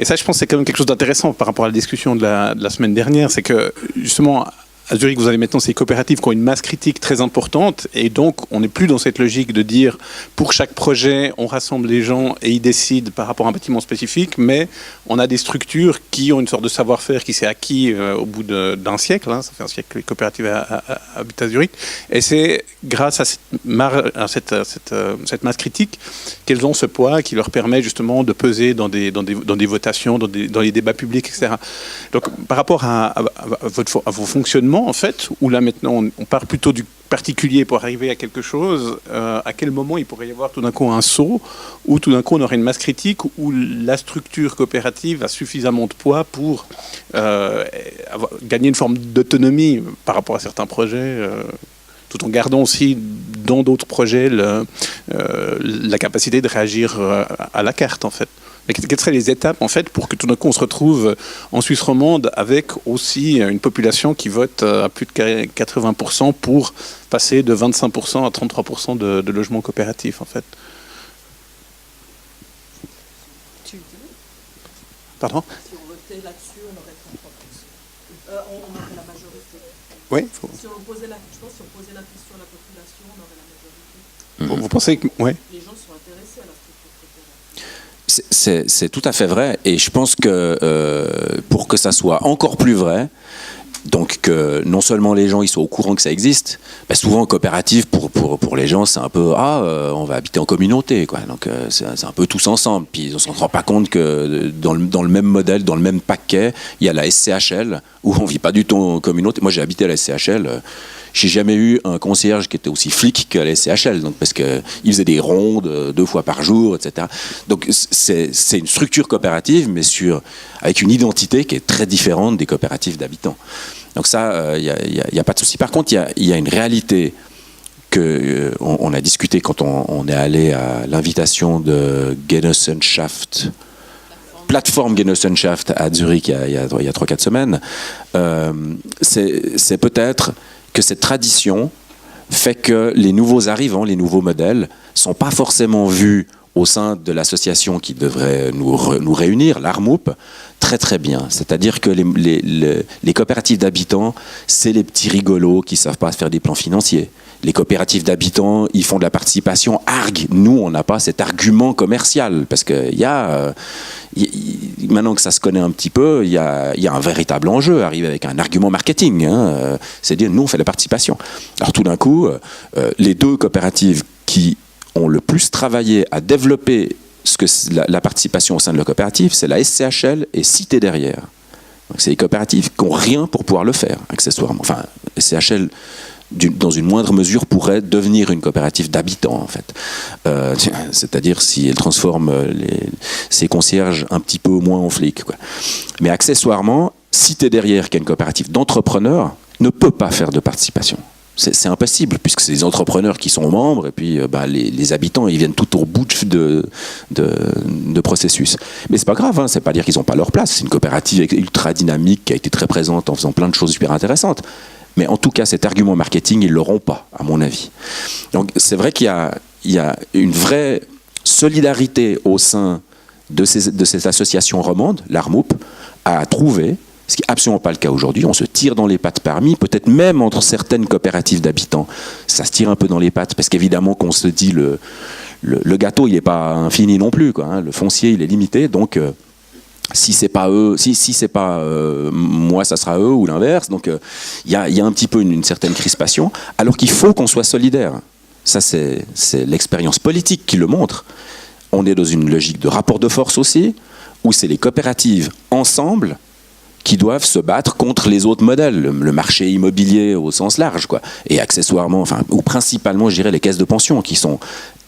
ça, je pense que c'est quand même quelque chose d'intéressant par rapport à la discussion de la semaine dernière. C'est que justement, à Zurich, vous avez maintenant ces coopératives qui ont une masse critique très importante, et donc on n'est plus dans cette logique de dire pour chaque projet on rassemble les gens et ils décident par rapport à un bâtiment spécifique, mais on a des structures qui ont une sorte de savoir-faire qui s'est acquis au bout d'un siècle, hein, ça fait un siècle que les coopératives habitent à Zurich, et c'est grâce à cette masse critique qu'elles ont ce poids qui leur permet justement de peser dans des votations, dans les débats publics, etc. Donc par rapport à vos fonctionnements, en fait, où là maintenant on part plutôt du particulier pour arriver à quelque chose, à quel moment il pourrait y avoir tout d'un coup un saut, où tout d'un coup on aurait une masse critique, où la structure coopérative a suffisamment de poids pour gagner une forme d'autonomie par rapport à certains projets, tout en gardant aussi dans d'autres projets la capacité de réagir à la carte, en fait. Mais quelles seraient les étapes, en fait, pour que tout d'un coup on se retrouve en Suisse romande avec aussi une population qui vote à plus de 80% pour passer de 25% à 33% de logements coopératifs, en fait? Pardon? Si on votait là-dessus, on aurait 33%. On aurait la majorité. Oui. Si on posait je pense que si on posait la question à la population, on aurait la majorité. Vous pensez que... Ouais. Les gens sont intéressés à la structure coopérative. C'est tout à fait vrai, et je pense que pour que ça soit encore plus vrai, donc que non seulement les gens ils soient au courant que ça existe, bah souvent coopérative pour les gens c'est un peu on va habiter en communauté quoi, donc c'est un peu tous ensemble, puis on s'en rend pas compte que dans le même modèle, dans le même paquet, il y a la SCHL où on vit pas du tout en communauté. Moi j'ai habité à la SCHL. J'ai jamais eu un concierge qui était aussi flic qu'à la SCHL, donc parce qu'il faisait des rondes 2 fois par jour, etc. Donc c'est une structure coopérative, mais avec une identité qui est très différente des coopératives d'habitants. Donc ça, il y a pas de souci. Par contre, il y a une réalité que on a discuté quand on est allé à l'invitation de Genossenschaft, plateforme Genossenschaft à Zurich il y a 3-4 semaines. C'est peut-être que cette tradition fait que les nouveaux arrivants, les nouveaux modèles, sont pas forcément vus au sein de l'association qui devrait nous réunir, l'ARMOUP, très très bien. C'est-à-dire que les coopératives d'habitants, c'est les petits rigolos qui savent pas faire des plans financiers. Les coopératives d'habitants, ils font de la participation argue. Nous, on n'a pas cet argument commercial, parce que maintenant que ça se connaît un petit peu, il y a un véritable enjeu, arriver avec un argument marketing. C'est dire, nous, on fait de la participation. Alors tout d'un coup, les 2 coopératives qui ont le plus travaillé à développer la participation au sein de la coopérative, c'est la SCHL et Cité Derrière. Donc c'est les coopératives qui n'ont rien pour pouvoir le faire, accessoirement. Enfin, SCHL, dans une moindre mesure, pourrait devenir une coopérative d'habitants, en fait. C'est-à-dire si elle transforme ses concierges un petit peu moins en flics, quoi. Mais accessoirement, Cité Derrière, qui est une coopérative d'entrepreneurs, ne peut pas faire de participation. C'est impossible, puisque c'est les entrepreneurs qui sont membres, et puis les habitants, ils viennent tout au bout de processus. Mais c'est pas grave, c'est pas dire qu'ils n'ont pas leur place. C'est une coopérative ultra dynamique qui a été très présente en faisant plein de choses super intéressantes. Mais en tout cas, cet argument marketing, ils ne l'auront pas, à mon avis. Donc c'est vrai qu'il y a une vraie solidarité au sein de cette association romande, l'ARMOUP, à trouver, ce qui n'est absolument pas le cas aujourd'hui. On se tire dans les pattes parmi, peut-être même entre certaines coopératives d'habitants. Ça se tire un peu dans les pattes, parce qu'évidemment qu'on se dit le gâteau, il n'est pas infini non plus, quoi, le foncier, il est limité, donc... si c'est pas eux, si c'est pas moi, ça sera eux, ou l'inverse. Donc il y a un petit peu une certaine crispation, alors qu'il faut qu'on soit solidaire. Ça, c'est l'expérience politique qui le montre. On est dans une logique de rapport de force aussi, où c'est les coopératives ensemble qui doivent se battre contre les autres modèles, le marché immobilier au sens large, quoi. Et accessoirement, ou principalement, je dirais, les caisses de pension, qui sont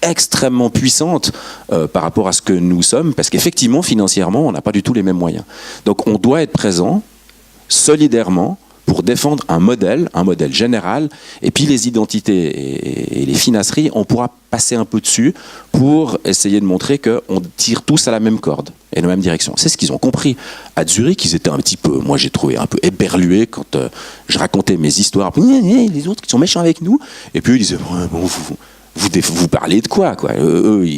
extrêmement puissantes par rapport à ce que nous sommes, parce qu'effectivement, financièrement, on n'a pas du tout les mêmes moyens. Donc on doit être présent, solidairement, pour défendre un modèle général, et puis les identités et les finasseries, on pourra passer un peu dessus pour essayer de montrer qu'on tire tous à la même corde et dans la même direction. C'est ce qu'ils ont compris. À Zurich, ils étaient un petit peu, moi j'ai trouvé un peu éberlués quand je racontais mes histoires. Les autres qui sont méchants avec nous, et puis eux ils disaient, bon, vous parlez de quoi, quoi. Eux,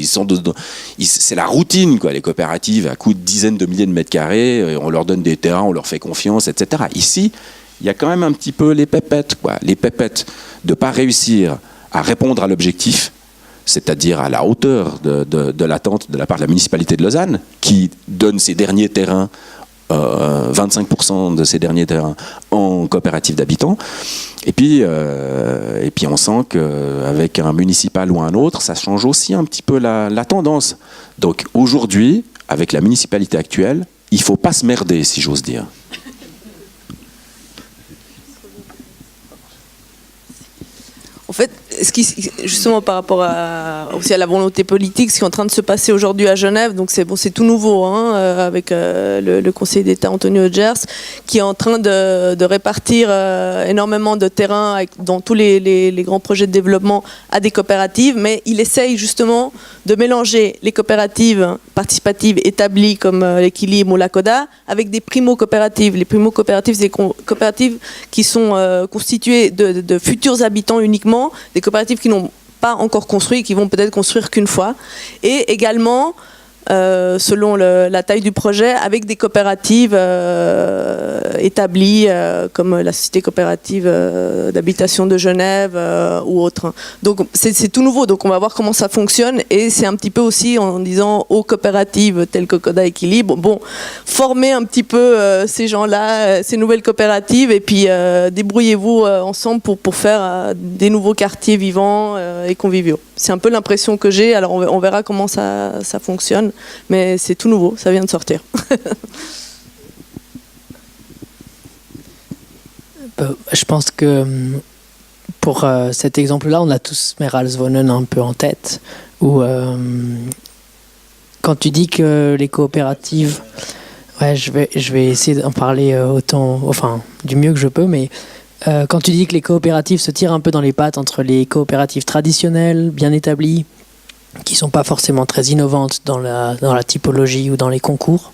c'est la routine, quoi. Les coopératives à coups de dizaines de milliers de mètres carrés, on leur donne des terrains, on leur fait confiance, etc. Ici, il y a quand même un petit peu les pépettes, quoi. Les pépettes de ne pas réussir à répondre à l'objectif, c'est-à-dire à la hauteur de l'attente de la part de la municipalité de Lausanne, qui donne ses derniers terrains, 25% de ces derniers terrains en coopérative d'habitants. Et puis on sent qu'avec un municipal ou un autre, ça change aussi un petit peu la tendance. Donc aujourd'hui, avec la municipalité actuelle, il ne faut pas se merder, si j'ose dire. En fait, justement par rapport aussi à la volonté politique, ce qui est en train de se passer aujourd'hui à Genève, donc c'est tout nouveau, hein, avec le Conseil d'État Antonio Gers, qui est en train de répartir énormément de terrain dans tous les grands projets de développement à des coopératives, mais il essaye justement de mélanger les coopératives participatives établies comme l'Équilibre ou la CODA avec des primo-coopératives. Les primo-coopératives, c'est des coopératives qui sont constituées de futurs habitants uniquement, des coopératives qui n'ont pas encore construit et qui vont peut-être construire qu'une fois. Et également, selon la taille du projet, avec des coopératives établies, comme la Société coopérative d'habitation de Genève ou autre. Donc c'est tout nouveau, donc on va voir comment ça fonctionne, et c'est un petit peu aussi en disant aux coopératives telles que Coda Équilibre, bon, former un petit peu ces gens-là, ces nouvelles coopératives, et puis débrouillez-vous ensemble pour faire des nouveaux quartiers vivants et conviviaux. C'est un peu l'impression que j'ai, alors on verra comment ça fonctionne. Mais c'est tout nouveau, ça vient de sortir. Je pense que pour cet exemple-là, on a tous Meralswonen un peu en tête, où quand tu dis que les coopératives, ouais, je vais essayer d'en parler du mieux que je peux, mais quand tu dis que les coopératives se tirent un peu dans les pattes entre les coopératives traditionnelles, bien établies, qui ne sont pas forcément très innovantes dans la typologie ou dans les concours.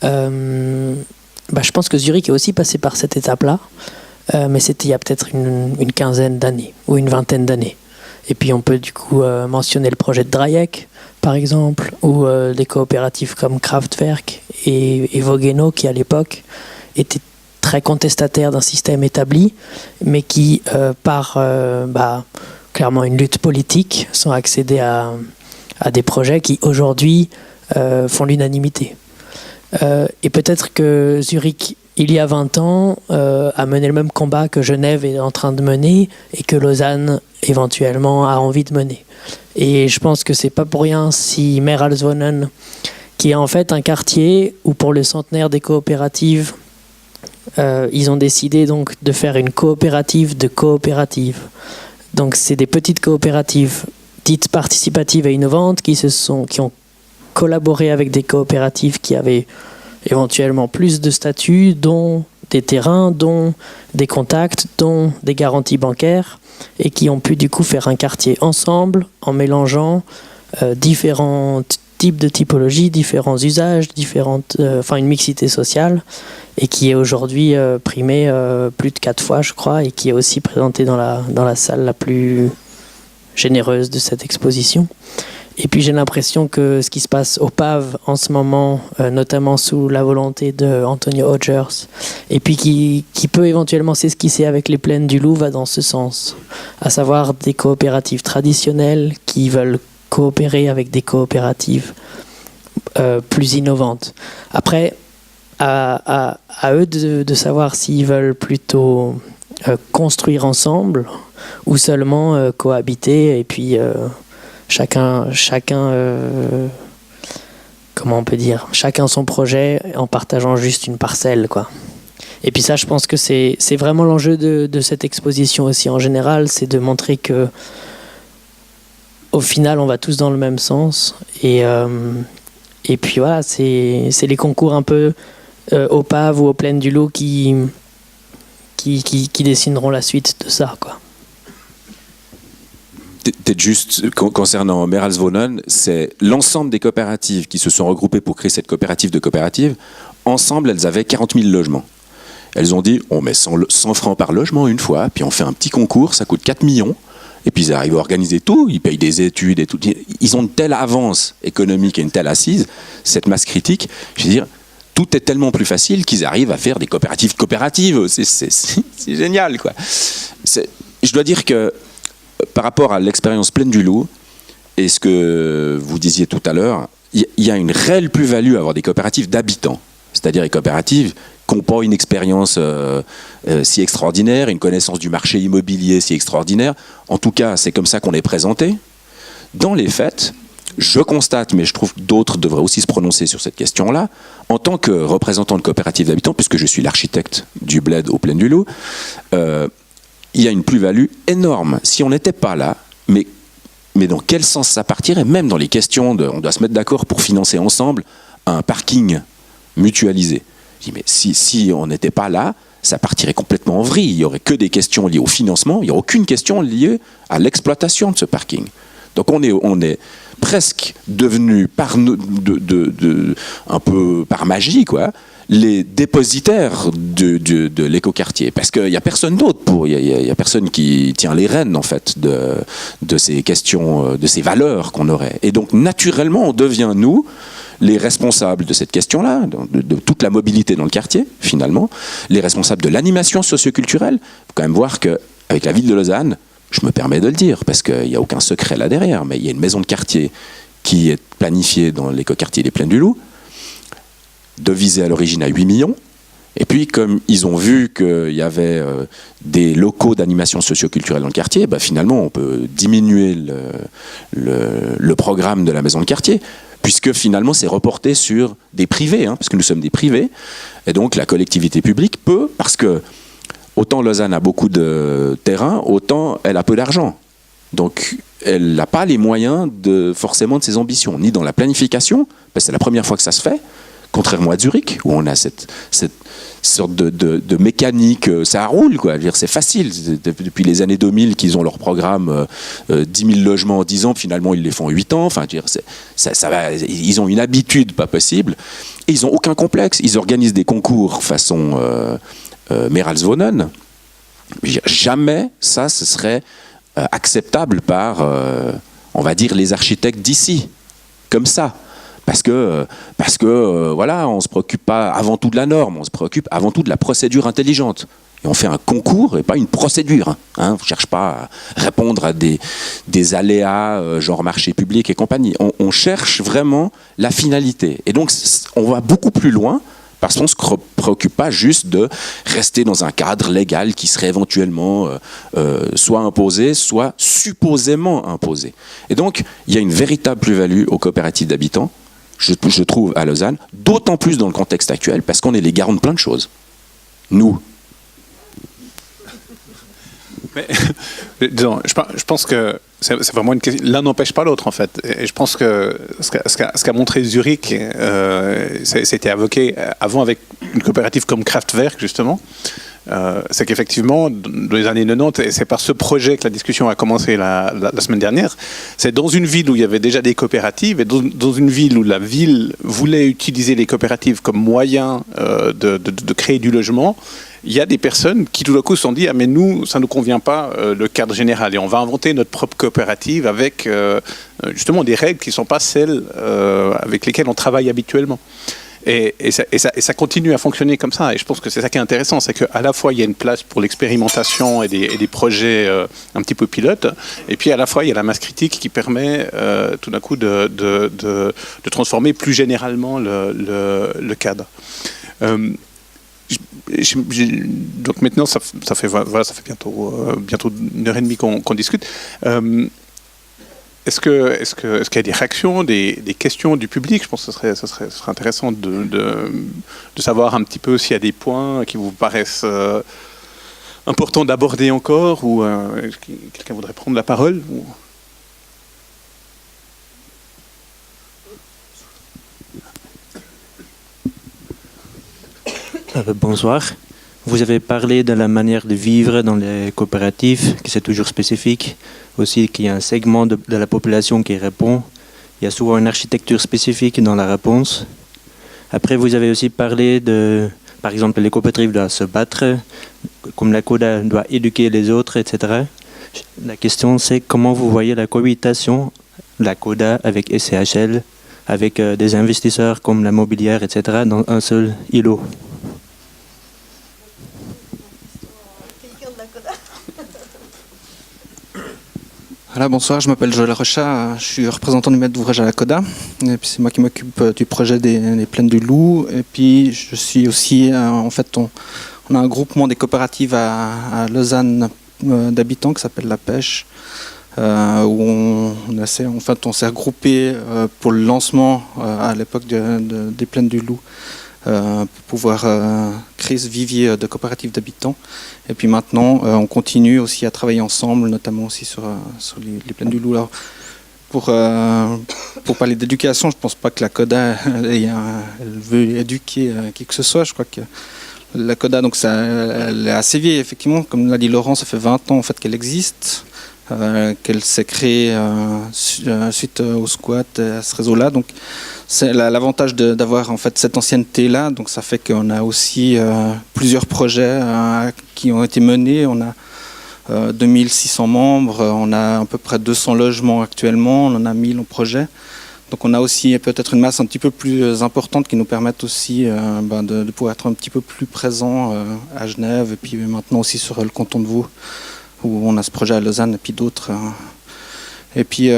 Je pense que Zurich est aussi passé par cette étape-là, mais c'était il y a peut-être une quinzaine d'années ou une vingtaine d'années. Et puis on peut du coup mentionner le projet de Dreieck, par exemple, ou des coopératives comme Kraftwerk et Vogeno, qui à l'époque étaient très contestataires d'un système établi, mais qui, par clairement une lutte politique, sont accédés à des projets qui aujourd'hui font l'unanimité. Et peut-être que Zurich, il y a 20 ans, a mené le même combat que Genève est en train de mener et que Lausanne éventuellement a envie de mener. Et je pense que c'est pas pour rien si Meralswonen, qui est en fait un quartier où pour le centenaire des coopératives, ils ont décidé donc de faire une coopérative de coopératives. Donc c'est des petites coopératives dites participatives et innovantes qui ont collaboré avec des coopératives qui avaient éventuellement plus de statuts, dont des terrains, dont des contacts, dont des garanties bancaires, et qui ont pu du coup faire un quartier ensemble en mélangeant différents types de typologies, différents usages, une mixité sociale, et qui est aujourd'hui primé plus de 4 fois, je crois, et qui est aussi présenté dans la salle la plus généreuse de cette exposition. Et puis j'ai l'impression que ce qui se passe au PAV en ce moment, notamment sous la volonté de Antonio Odgers, et puis qui peut éventuellement s'esquisser avec les plaines du Loup, va dans ce sens, à savoir des coopératives traditionnelles qui veulent coopérer avec des coopératives plus innovantes. Après, à eux de savoir s'ils veulent plutôt construire ensemble ou seulement cohabiter et puis chacun comment on peut dire, chacun son projet en partageant juste une parcelle, quoi. Et puis ça, je pense que c'est vraiment l'enjeu de cette exposition aussi en général, c'est de montrer que au final on va tous dans le même sens, et puis voilà, c'est les concours un peu au PAV ou aux plaines du Loup qui dessineront la suite de ça, quoi. Peut-être juste concernant Meralswonen, c'est l'ensemble des coopératives qui se sont regroupées pour créer cette coopérative de coopératives. Ensemble, elles avaient 40 000 logements. Elles ont dit, on met 100 francs par logement une fois, puis on fait un petit concours, ça coûte 4 millions. Et puis ils arrivent à organiser tout, ils payent des études et tout. Ils ont une telle avance économique et une telle assise, cette masse critique, je veux dire, tout est tellement plus facile qu'ils arrivent à faire des coopératives. C'est génial, quoi. Je dois dire que par rapport à l'expérience Plaine du Loup et ce que vous disiez tout à l'heure, il y a une réelle plus-value à avoir des coopératives d'habitants, c'est-à-dire des coopératives qui n'ont pas une expérience si extraordinaire, une connaissance du marché immobilier si extraordinaire. En tout cas, c'est comme ça qu'on est présenté. Dans les faits, je constate, mais je trouve que d'autres devraient aussi se prononcer sur cette question-là, en tant que représentant de coopérative d'habitants, puisque je suis l'architecte du bled au Plaine du Loup, il y a une plus-value énorme. Si on n'était pas là, mais dans quel sens ça partirait? Même dans les questions on doit se mettre d'accord pour financer ensemble un parking mutualisé. Je dis, mais si on n'était pas là, ça partirait complètement en vrille. Il n'y aurait que des questions liées au financement, il n'y aurait aucune question liée à l'exploitation de ce parking. Donc on est presque devenu un peu par magie, quoi, les dépositaires de l'écoquartier, parce qu'il n'y a personne d'autre il y a personne qui tient les rênes en fait de ces questions, de ces valeurs qu'on aurait. Et donc naturellement, on devient nous les responsables de cette question-là, de toute la mobilité dans le quartier, finalement, les responsables de l'animation socioculturelle. Il faut quand même voir qu'avec la ville de Lausanne, je me permets de le dire, parce qu'il n'y a aucun secret là derrière, mais il y a une maison de quartier qui est planifiée dans l'écoquartier des Plaines du Loup, devisée à l'origine à 8 millions. Et puis, comme ils ont vu qu'il y avait des locaux d'animation socioculturelle dans le quartier, bah, finalement, on peut diminuer le programme de la maison de quartier, puisque finalement, c'est reporté sur des privés, parce que nous sommes des privés. Et donc, la collectivité publique peut, parce que autant Lausanne a beaucoup de terrain, autant elle a peu d'argent. Donc, elle n'a pas les moyens forcément de ses ambitions, ni dans la planification, parce que c'est la première fois que ça se fait, contrairement à Zurich, où on a cette sorte de mécanique, ça roule, quoi. Je veux dire, c'est facile. Depuis les années 2000 qu'ils ont leur programme 10 000 logements en 10 ans, finalement ils les font en 8 ans. Enfin, je veux dire, ça va, ils ont une habitude pas possible. Et ils n'ont aucun complexe. Ils organisent des concours façon Meralswohnen. Jamais ça, ce serait acceptable par, on va dire, les architectes d'ici. Comme ça. Parce que voilà, on ne se préoccupe pas avant tout de la norme, on se préoccupe avant tout de la procédure intelligente. Et on fait un concours et pas une procédure. On ne cherche pas à répondre à des aléas genre marché public et compagnie. On cherche vraiment la finalité. Et donc, on va beaucoup plus loin parce qu'on ne se préoccupe pas juste de rester dans un cadre légal qui serait éventuellement soit imposé, soit supposément imposé. Et donc, il y a une véritable plus-value aux coopératives d'habitants, je trouve, à Lausanne, d'autant plus dans le contexte actuel, parce qu'on est les garants de plein de choses. Nous. Mais, disons, je pense que c'est vraiment une question. L'un n'empêche pas l'autre, en fait. Et je pense que ce qu'a montré Zurich, c'était évoqué avant avec une coopérative comme Kraftwerk, justement. C'est qu'effectivement, dans les années 90, et c'est par ce projet que la discussion a commencé la semaine dernière, c'est dans une ville où il y avait déjà des coopératives, et dans une ville où la ville voulait utiliser les coopératives comme moyen de créer du logement, il y a des personnes qui tout d'un coup se sont dit « Ah mais nous, ça ne nous convient pas le cadre général et on va inventer notre propre coopérative avec justement des règles qui ne sont pas celles avec lesquelles on travaille habituellement ». Et ça continue à fonctionner comme ça. Et je pense que c'est ça qui est intéressant, c'est qu'à la fois, il y a une place pour l'expérimentation et des projets un petit peu pilotes, et puis à la fois, il y a la masse critique qui permet tout d'un coup de transformer plus généralement le cadre. Donc maintenant, ça fait bientôt 1h30 qu'on discute. Est-ce qu'il y a des réactions, des questions du public? Je pense que ce serait intéressant de savoir un petit peu s'il y a des points qui vous paraissent importants d'aborder encore, ou quelqu'un voudrait prendre la parole ou... Bonsoir. Vous avez parlé de la manière de vivre dans les coopératives, que c'est toujours spécifique. Aussi qu'il y a un segment de la population qui répond. Il y a souvent une architecture spécifique dans la réponse. Après, vous avez aussi parlé de, par exemple, les coopératives doivent se battre, comme la CODA doit éduquer les autres, etc. La question, c'est comment vous voyez la cohabitation de la CODA avec SCHL, avec des investisseurs comme la mobilière, etc., dans un seul îlot. Voilà, bonsoir, je m'appelle Joël Rochat, je suis représentant du maître d'ouvrage à la CODA, et puis c'est moi qui m'occupe du projet des Plaines du Loup, et puis je suis aussi, en fait, on a un groupement des coopératives à Lausanne d'habitants qui s'appelle La Pêche, où on s'est regroupé pour le lancement à l'époque des Plaines du Loup pour pouvoir créer ce vivier de coopératives d'habitants. Et puis maintenant, on continue aussi à travailler ensemble, notamment aussi sur les plaines du Loup. Alors, pour parler d'éducation, je ne pense pas que la CODA elle veut éduquer qui que ce soit. Je crois que la CODA, donc elle est assez vieille, effectivement. Comme l'a dit Laurent, ça fait 20 ans en fait, qu'elle existe, qu'elle s'est créée suite au squat, à ce réseau-là. Donc, c'est l'avantage d'avoir en fait, cette ancienneté-là. Donc, ça fait qu'on a aussi plusieurs projets qui ont été menés. On a 2600 membres, on a à peu près 200 logements actuellement, on en a 1000 en projet. Donc on a aussi peut-être une masse un petit peu plus importante qui nous permettent aussi de pouvoir être un petit peu plus présent à Genève et puis maintenant aussi sur le canton de Vaud où on a ce projet à Lausanne et puis d'autres. Et puis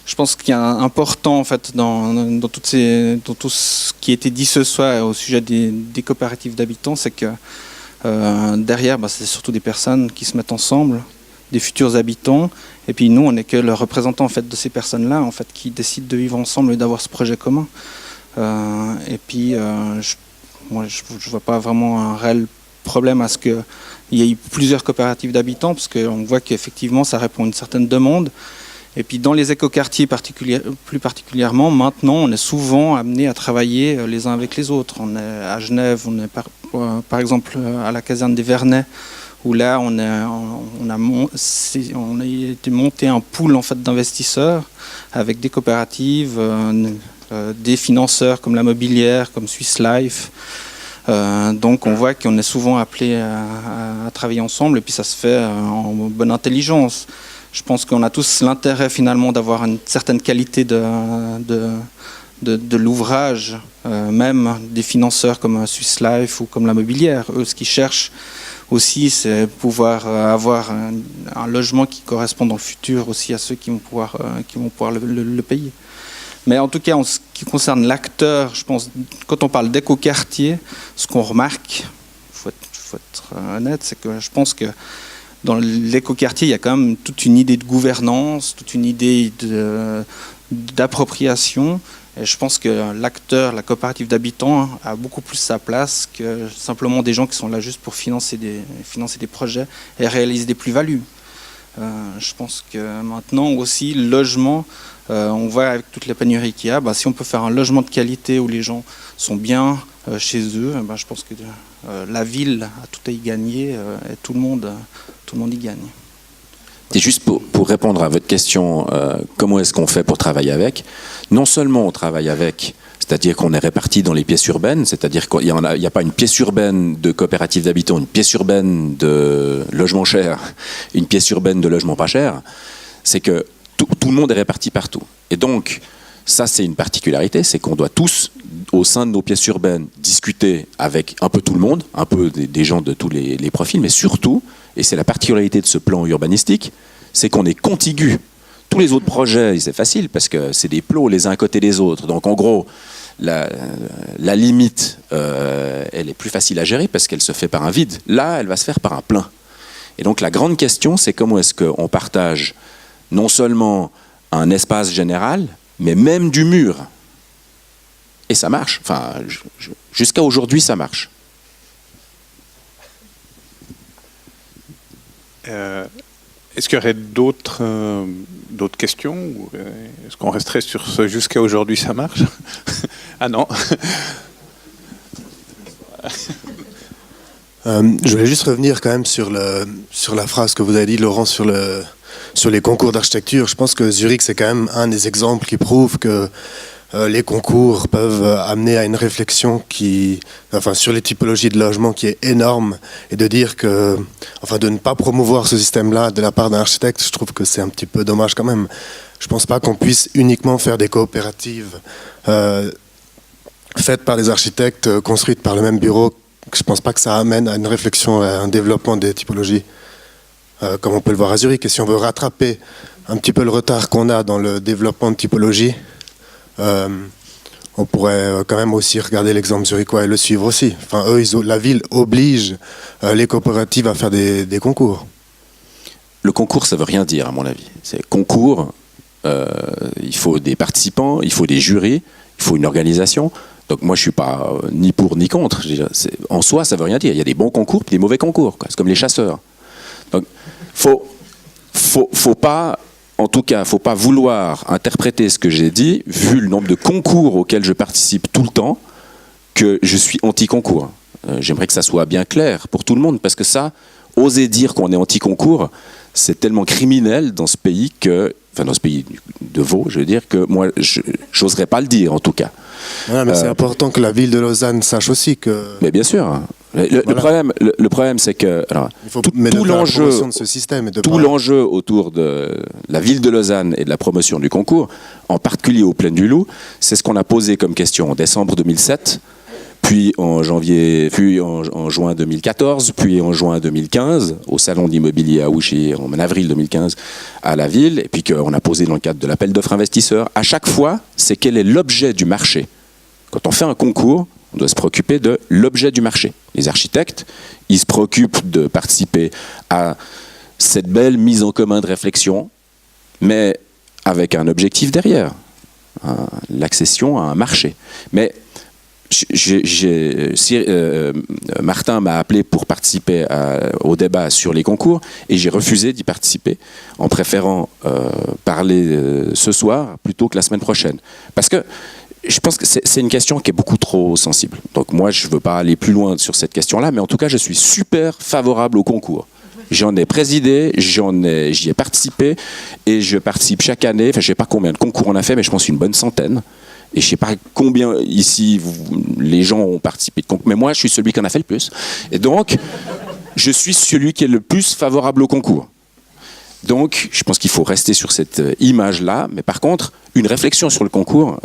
je pense qu'il y a important en fait dans tout ce qui a été dit ce soir au sujet des coopératives d'habitants, c'est que derrière, c'est surtout des personnes qui se mettent ensemble, des futurs habitants, et puis nous, on n'est que le représentant en fait de ces personnes-là, en fait, qui décident de vivre ensemble et d'avoir ce projet commun. Et puis, je vois pas vraiment un réel problème à ce qu'il y ait plusieurs coopératives d'habitants, parce qu'on voit qu'effectivement, ça répond à une certaine demande. Et puis dans les écoquartiers plus particulièrement, maintenant, on est souvent amené à travailler les uns avec les autres. On est à Genève, on est par exemple à la caserne des Vernets, où là, on a été monté un pool en fait, d'investisseurs avec des coopératives, des financeurs comme la Mobilière, comme Swiss Life. Donc on voit qu'on est souvent appelé à travailler ensemble et puis ça se fait en bonne intelligence. Je pense qu'on a tous l'intérêt finalement d'avoir une certaine qualité de l'ouvrage, même des financeurs comme Swiss Life ou comme la Mobilière. Eux, ce qu'ils cherchent aussi, c'est pouvoir avoir un logement qui correspond dans le futur aussi à ceux qui vont pouvoir le payer. Mais en tout cas, en ce qui concerne l'acteur, je pense, quand on parle d'écoquartier, ce qu'on remarque, il faut être honnête, c'est que je pense que dans l'écoquartier, il y a quand même toute une idée de gouvernance, toute une idée d'appropriation. Et je pense que l'acteur, la coopérative d'habitants, a beaucoup plus sa place que simplement des gens qui sont là juste pour financer des projets et réaliser des plus-values. Je pense que maintenant aussi, le logement, on voit avec toutes les pénuries qu'il y a, si on peut faire un logement de qualité où les gens sont bien chez eux, je pense que la ville a tout à y gagner et tout le monde y gagne. C'est juste pour répondre à votre question, comment est-ce qu'on fait pour travailler avec? Non seulement on travaille avec, c'est-à-dire qu'on est répartis dans les pièces urbaines, c'est-à-dire qu'il n'y a pas une pièce urbaine de coopérative d'habitants, une pièce urbaine de logement cher, une pièce urbaine de logement pas cher, c'est que tout le monde est réparti partout. Et donc, ça c'est une particularité, c'est qu'on doit tous, au sein de nos pièces urbaines, discuter avec un peu tout le monde, un peu des gens de tous les profils, mais surtout, et c'est la particularité de ce plan urbanistique, c'est qu'on est contigus. Tous les autres projets, c'est facile parce que c'est des plots les uns à côté des autres. Donc en gros, la limite, elle est plus facile à gérer parce qu'elle se fait par un vide. Là, elle va se faire par un plein. Et donc la grande question, c'est comment est-ce qu'on partage non seulement un espace général, mais même du mur. Et ça marche. Enfin, jusqu'à aujourd'hui, ça marche. Est-ce qu'il y aurait d'autres questions ou est-ce qu'on resterait sur ce jusqu'à aujourd'hui ça marche? Ah non. Je voulais juste revenir quand même sur la phrase que vous avez dit, Laurent, sur les concours d'architecture. Je pense que Zurich, c'est quand même un des exemples qui prouve que les concours peuvent amener à une réflexion sur les typologies de logement qui est énorme, et de dire que, de ne pas promouvoir ce système-là de la part d'un architecte, je trouve que c'est un petit peu dommage quand même. Je pense pas qu'on puisse uniquement faire des coopératives faites par des architectes, construites par le même bureau. Je pense pas que ça amène à une réflexion, à un développement des typologies, comme on peut le voir à Zurich. Et si on veut rattraper un petit peu le retard qu'on a dans le développement de typologie, on pourrait quand même aussi regarder l'exemple zurichois et le suivre aussi. La ville oblige les coopératives à faire des concours. Le concours, ça veut rien dire, à mon avis. C'est concours, il faut des participants, il faut des jurys, il faut une organisation. Donc moi, je ne suis pas ni pour ni contre. En soi, ça ne veut rien dire. Il y a des bons concours et des mauvais concours. C'est comme les chasseurs. Donc, faut pas, en tout cas, faut pas vouloir interpréter ce que j'ai dit, vu le nombre de concours auxquels je participe tout le temps, que je suis anti-concours. J'aimerais que ça soit bien clair pour tout le monde, parce que ça, oser dire qu'on est anti-concours, c'est tellement criminel dans ce pays que, enfin dans ce pays de Vaud, je veux dire, que moi, je n'oserais pas le dire en tout cas. Ouais, mais c'est important que la ville de Lausanne sache aussi que... Mais bien sûr. Le problème, c'est que alors, il faut tout l'enjeu de ce système l'enjeu autour de la ville de Lausanne et de la promotion du concours, en particulier aux Plaines du Loup, c'est ce qu'on a posé comme question en décembre 2007, puis en juin 2014, puis en juin 2015 au salon de l'immobilier à Ouchy, en avril 2015 à la ville, et puis qu'on a posé dans le cadre de l'appel d'offres investisseurs. À chaque fois, c'est quel est l'objet du marché. Quand on fait un concours, on doit se préoccuper de l'objet du marché. Les architectes, ils se préoccupent de participer à cette belle mise en commun de réflexion, mais avec un objectif derrière, l'accession à un marché. Mais Martin m'a appelé pour participer au débat sur les concours et j'ai refusé d'y participer en préférant parler ce soir plutôt que la semaine prochaine. Parce que je pense que c'est une question qui est beaucoup trop sensible. Donc moi, je ne veux pas aller plus loin sur cette question-là, mais en tout cas, je suis super favorable au concours. J'en ai présidé, j'y ai participé et je participe chaque année. Enfin, je ne sais pas combien de concours on a fait, mais je pense une bonne centaine. Et je ne sais pas combien ici les gens ont participé de concours, mais moi, je suis celui qui en a fait le plus. Et donc, je suis celui qui est le plus favorable au concours. Donc, je pense qu'il faut rester sur cette image-là. Mais par contre, une réflexion sur le concours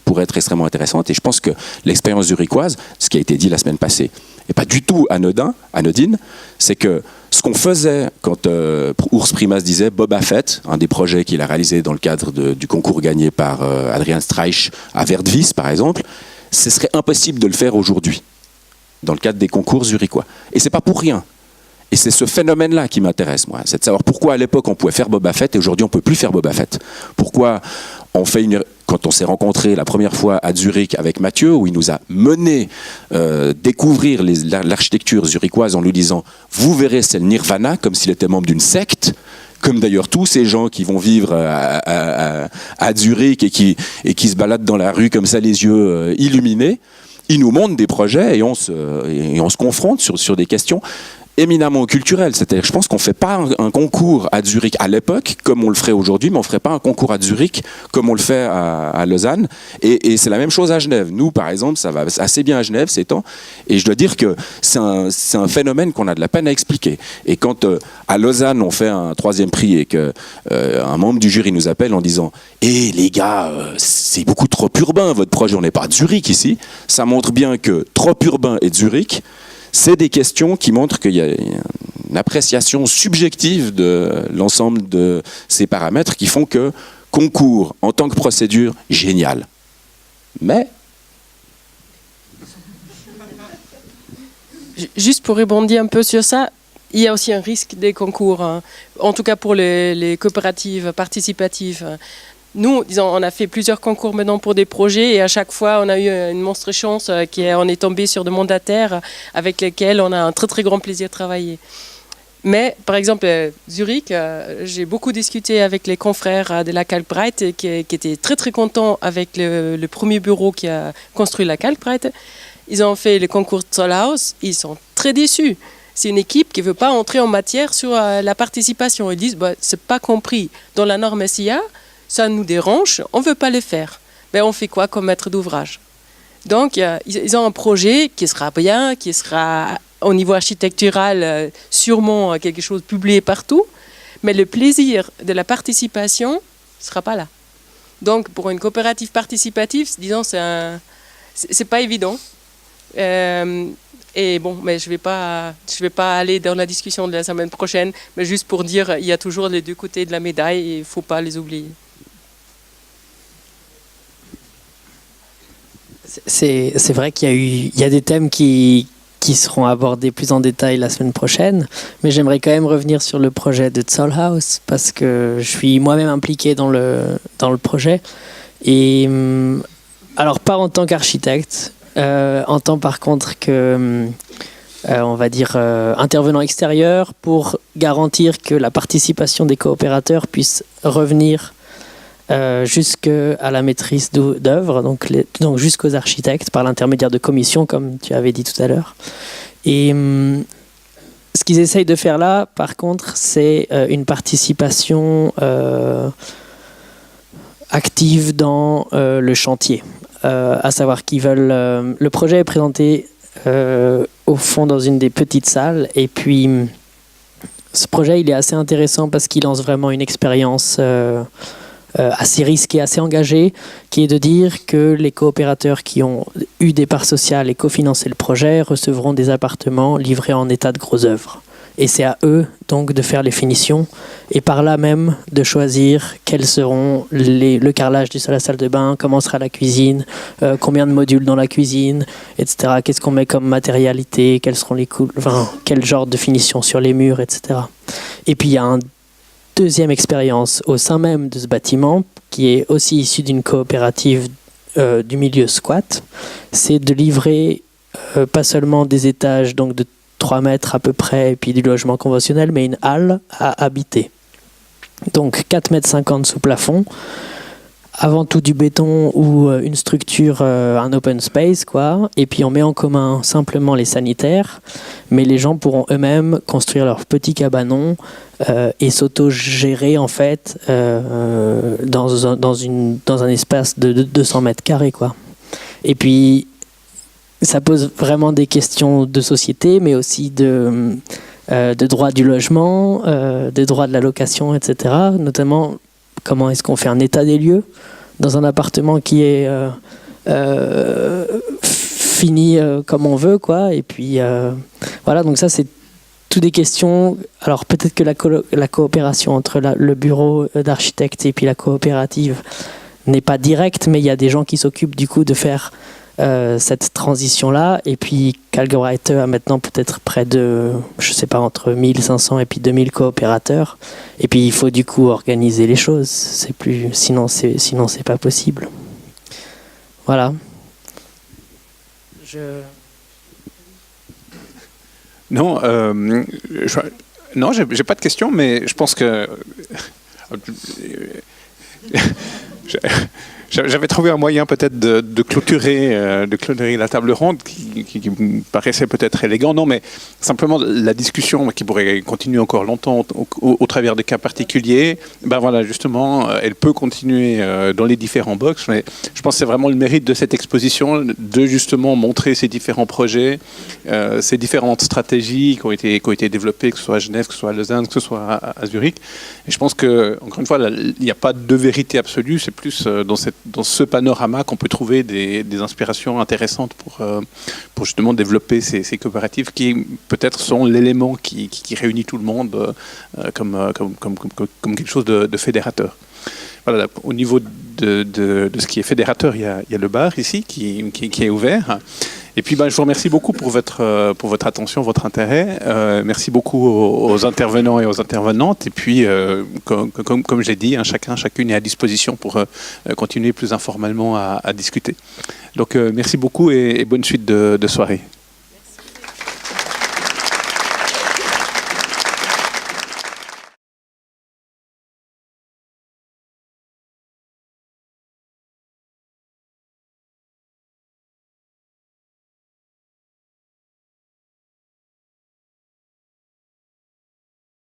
pourrait être extrêmement intéressante. Et je pense que l'expérience zurichoise, ce qui a été dit la semaine passée, n'est pas du tout anodine. C'est que ce qu'on faisait quand Urs Primas disait Boba Fett, un des projets qu'il a réalisé dans le cadre du concours gagné par Adrian Streich à Verdwies, par exemple, ce serait impossible de le faire aujourd'hui, dans le cadre des concours zurichois. Et c'est pas pour rien. Et c'est ce phénomène-là qui m'intéresse, moi. C'est de savoir pourquoi à l'époque on pouvait faire Boba Fett et aujourd'hui on ne peut plus faire Boba Fett. Pourquoi quand on s'est rencontrés la première fois à Zurich avec Mathieu, où il nous a mené découvrir l'architecture zurichoise en nous disant « Vous verrez, c'est le nirvana », comme s'il était membre d'une secte, comme d'ailleurs tous ces gens qui vont vivre à Zurich et qui se baladent dans la rue comme ça, les yeux illuminés. Ils nous montrent des projets et on se confronte sur des questions éminemment culturel, c'est-à-dire je pense qu'on ne fait pas un concours à Zurich à l'époque comme on le ferait aujourd'hui, mais on ne ferait pas un concours à Zurich comme on le fait à Lausanne, et c'est la même chose à Genève. Nous par exemple, ça va assez bien à Genève ces temps, et je dois dire que c'est un phénomène qu'on a de la peine à expliquer. Et quand à Lausanne on fait un 3e prix et qu'un membre du jury nous appelle en disant « Eh les gars, c'est beaucoup trop urbain votre projet, on n'est pas à Zurich ici », ça montre bien que trop urbain et Zurich, c'est des questions qui montrent qu'il y a une appréciation subjective de l'ensemble de ces paramètres qui font que concours en tant que procédure, génial. Mais... Juste pour rebondir un peu sur ça, il y a aussi un risque des concours, en tout cas pour les coopératives participatives. Nous, disons, on a fait plusieurs concours maintenant pour des projets et à chaque fois, on a eu une monstre chance on est tombé sur des mandataires avec lesquels on a un très très grand plaisir de travailler. Mais par exemple, Zurich, j'ai beaucoup discuté avec les confrères de la Kalkbreite qui étaient très très contents avec le premier bureau qui a construit la Kalkbreite. Ils ont fait le concours Zollhaus, ils sont très déçus. C'est une équipe qui ne veut pas entrer en matière sur la participation. Ils disent c'est pas compris dans la norme SIA. Ça nous dérange, on ne veut pas le faire. Mais on fait quoi comme maître d'ouvrage? Donc, ils ont un projet qui sera bien, qui sera au niveau architectural sûrement quelque chose publié partout, mais le plaisir de la participation ne sera pas là. Donc, pour une coopérative participative, disons, c'est pas évident. Et bon, mais je vais pas aller dans la discussion de la semaine prochaine, mais juste pour dire, il y a toujours les deux côtés de la médaille et il ne faut pas les oublier. C'est vrai qu'il y a des thèmes qui qui seront abordés plus en détail la semaine prochaine. Mais j'aimerais quand même revenir sur le projet de Zoll House parce que je suis moi-même impliqué dans le projet. Et alors, pas en tant qu'architecte, en tant par contre que, on va dire, intervenant extérieur pour garantir que la participation des coopérateurs puisse revenir jusqu'à la maîtrise d'œuvre, donc jusqu'aux architectes par l'intermédiaire de commissions, comme tu avais dit tout à l'heure. Et ce qu'ils essayent de faire là, par contre, c'est une participation active dans le chantier. À savoir qu'ils veulent... le projet est présenté au fond dans une des petites salles, et puis ce projet il est assez intéressant parce qu'il lance vraiment une expérience assez risquée, assez engagée, qui est de dire que les coopérateurs qui ont eu des parts sociales et cofinancé le projet recevront des appartements livrés en état de gros œuvre. Et c'est à eux donc de faire les finitions et par là même de choisir quels seront le carrelage de la salle de bain, comment sera la cuisine, combien de modules dans la cuisine, etc. Qu'est-ce qu'on met comme matérialité, quels seront les quel genre de finition sur les murs, etc. Et puis il y a une deuxième expérience au sein même de ce bâtiment qui est aussi issue d'une coopérative du milieu squat, c'est de livrer pas seulement des étages donc de 3 mètres à peu près, et puis du logement conventionnel, mais une halle à habiter. Donc 4,50 mètres sous plafond, avant tout du béton ou une structure, un open space, quoi. Et puis on met en commun simplement les sanitaires, mais les gens pourront eux-mêmes construire leur petit cabanon et s'auto-gérer en fait dans un espace de 200 mètres carrés, quoi. Et puis ça pose vraiment des questions de société, mais aussi de droit du logement, de droit de la location, etc. Notamment, comment est-ce qu'on fait un état des lieux dans un appartement qui est fini comme on veut, quoi. Et puis, voilà, donc ça, c'est toutes des questions. Alors, peut-être que la coopération entre le bureau d'architecte et puis la coopérative n'est pas directe, mais il y a des gens qui s'occupent du coup de faire cette transition-là, et puis Calgary a maintenant peut-être près de, je sais pas, entre 1500 et puis 2000 coopérateurs, et puis il faut du coup organiser les choses, sinon c'est pas possible. Voilà. Non, j'ai pas de questions, mais je pense que j'avais trouvé un moyen peut-être de clôturer la table ronde qui me paraissait peut-être élégant. Non, mais simplement la discussion qui pourrait continuer encore longtemps au travers de cas particuliers. Ben voilà, justement, elle peut continuer dans les différents box. Mais je pense que c'est vraiment le mérite de cette exposition de justement montrer ces différents projets, ces différentes stratégies qui ont été développées, que ce soit à Genève, que ce soit à Lausanne, que ce soit à Zurich. Et je pense que, encore une fois, il n'y a pas de vérité absolue. C'est plus dans ce panorama qu'on peut trouver des inspirations intéressantes pour justement développer ces coopératives qui peut-être sont l'élément qui réunit tout le monde comme quelque chose de fédérateur. Voilà, au niveau de ce qui est fédérateur, il y a le bar ici qui est ouvert. Et puis je vous remercie beaucoup pour votre attention, votre intérêt. Merci beaucoup aux intervenants et aux intervenantes. Et puis, comme je l'ai dit, chacune est à disposition pour continuer plus informellement à discuter. Donc merci beaucoup et bonne suite de soirée.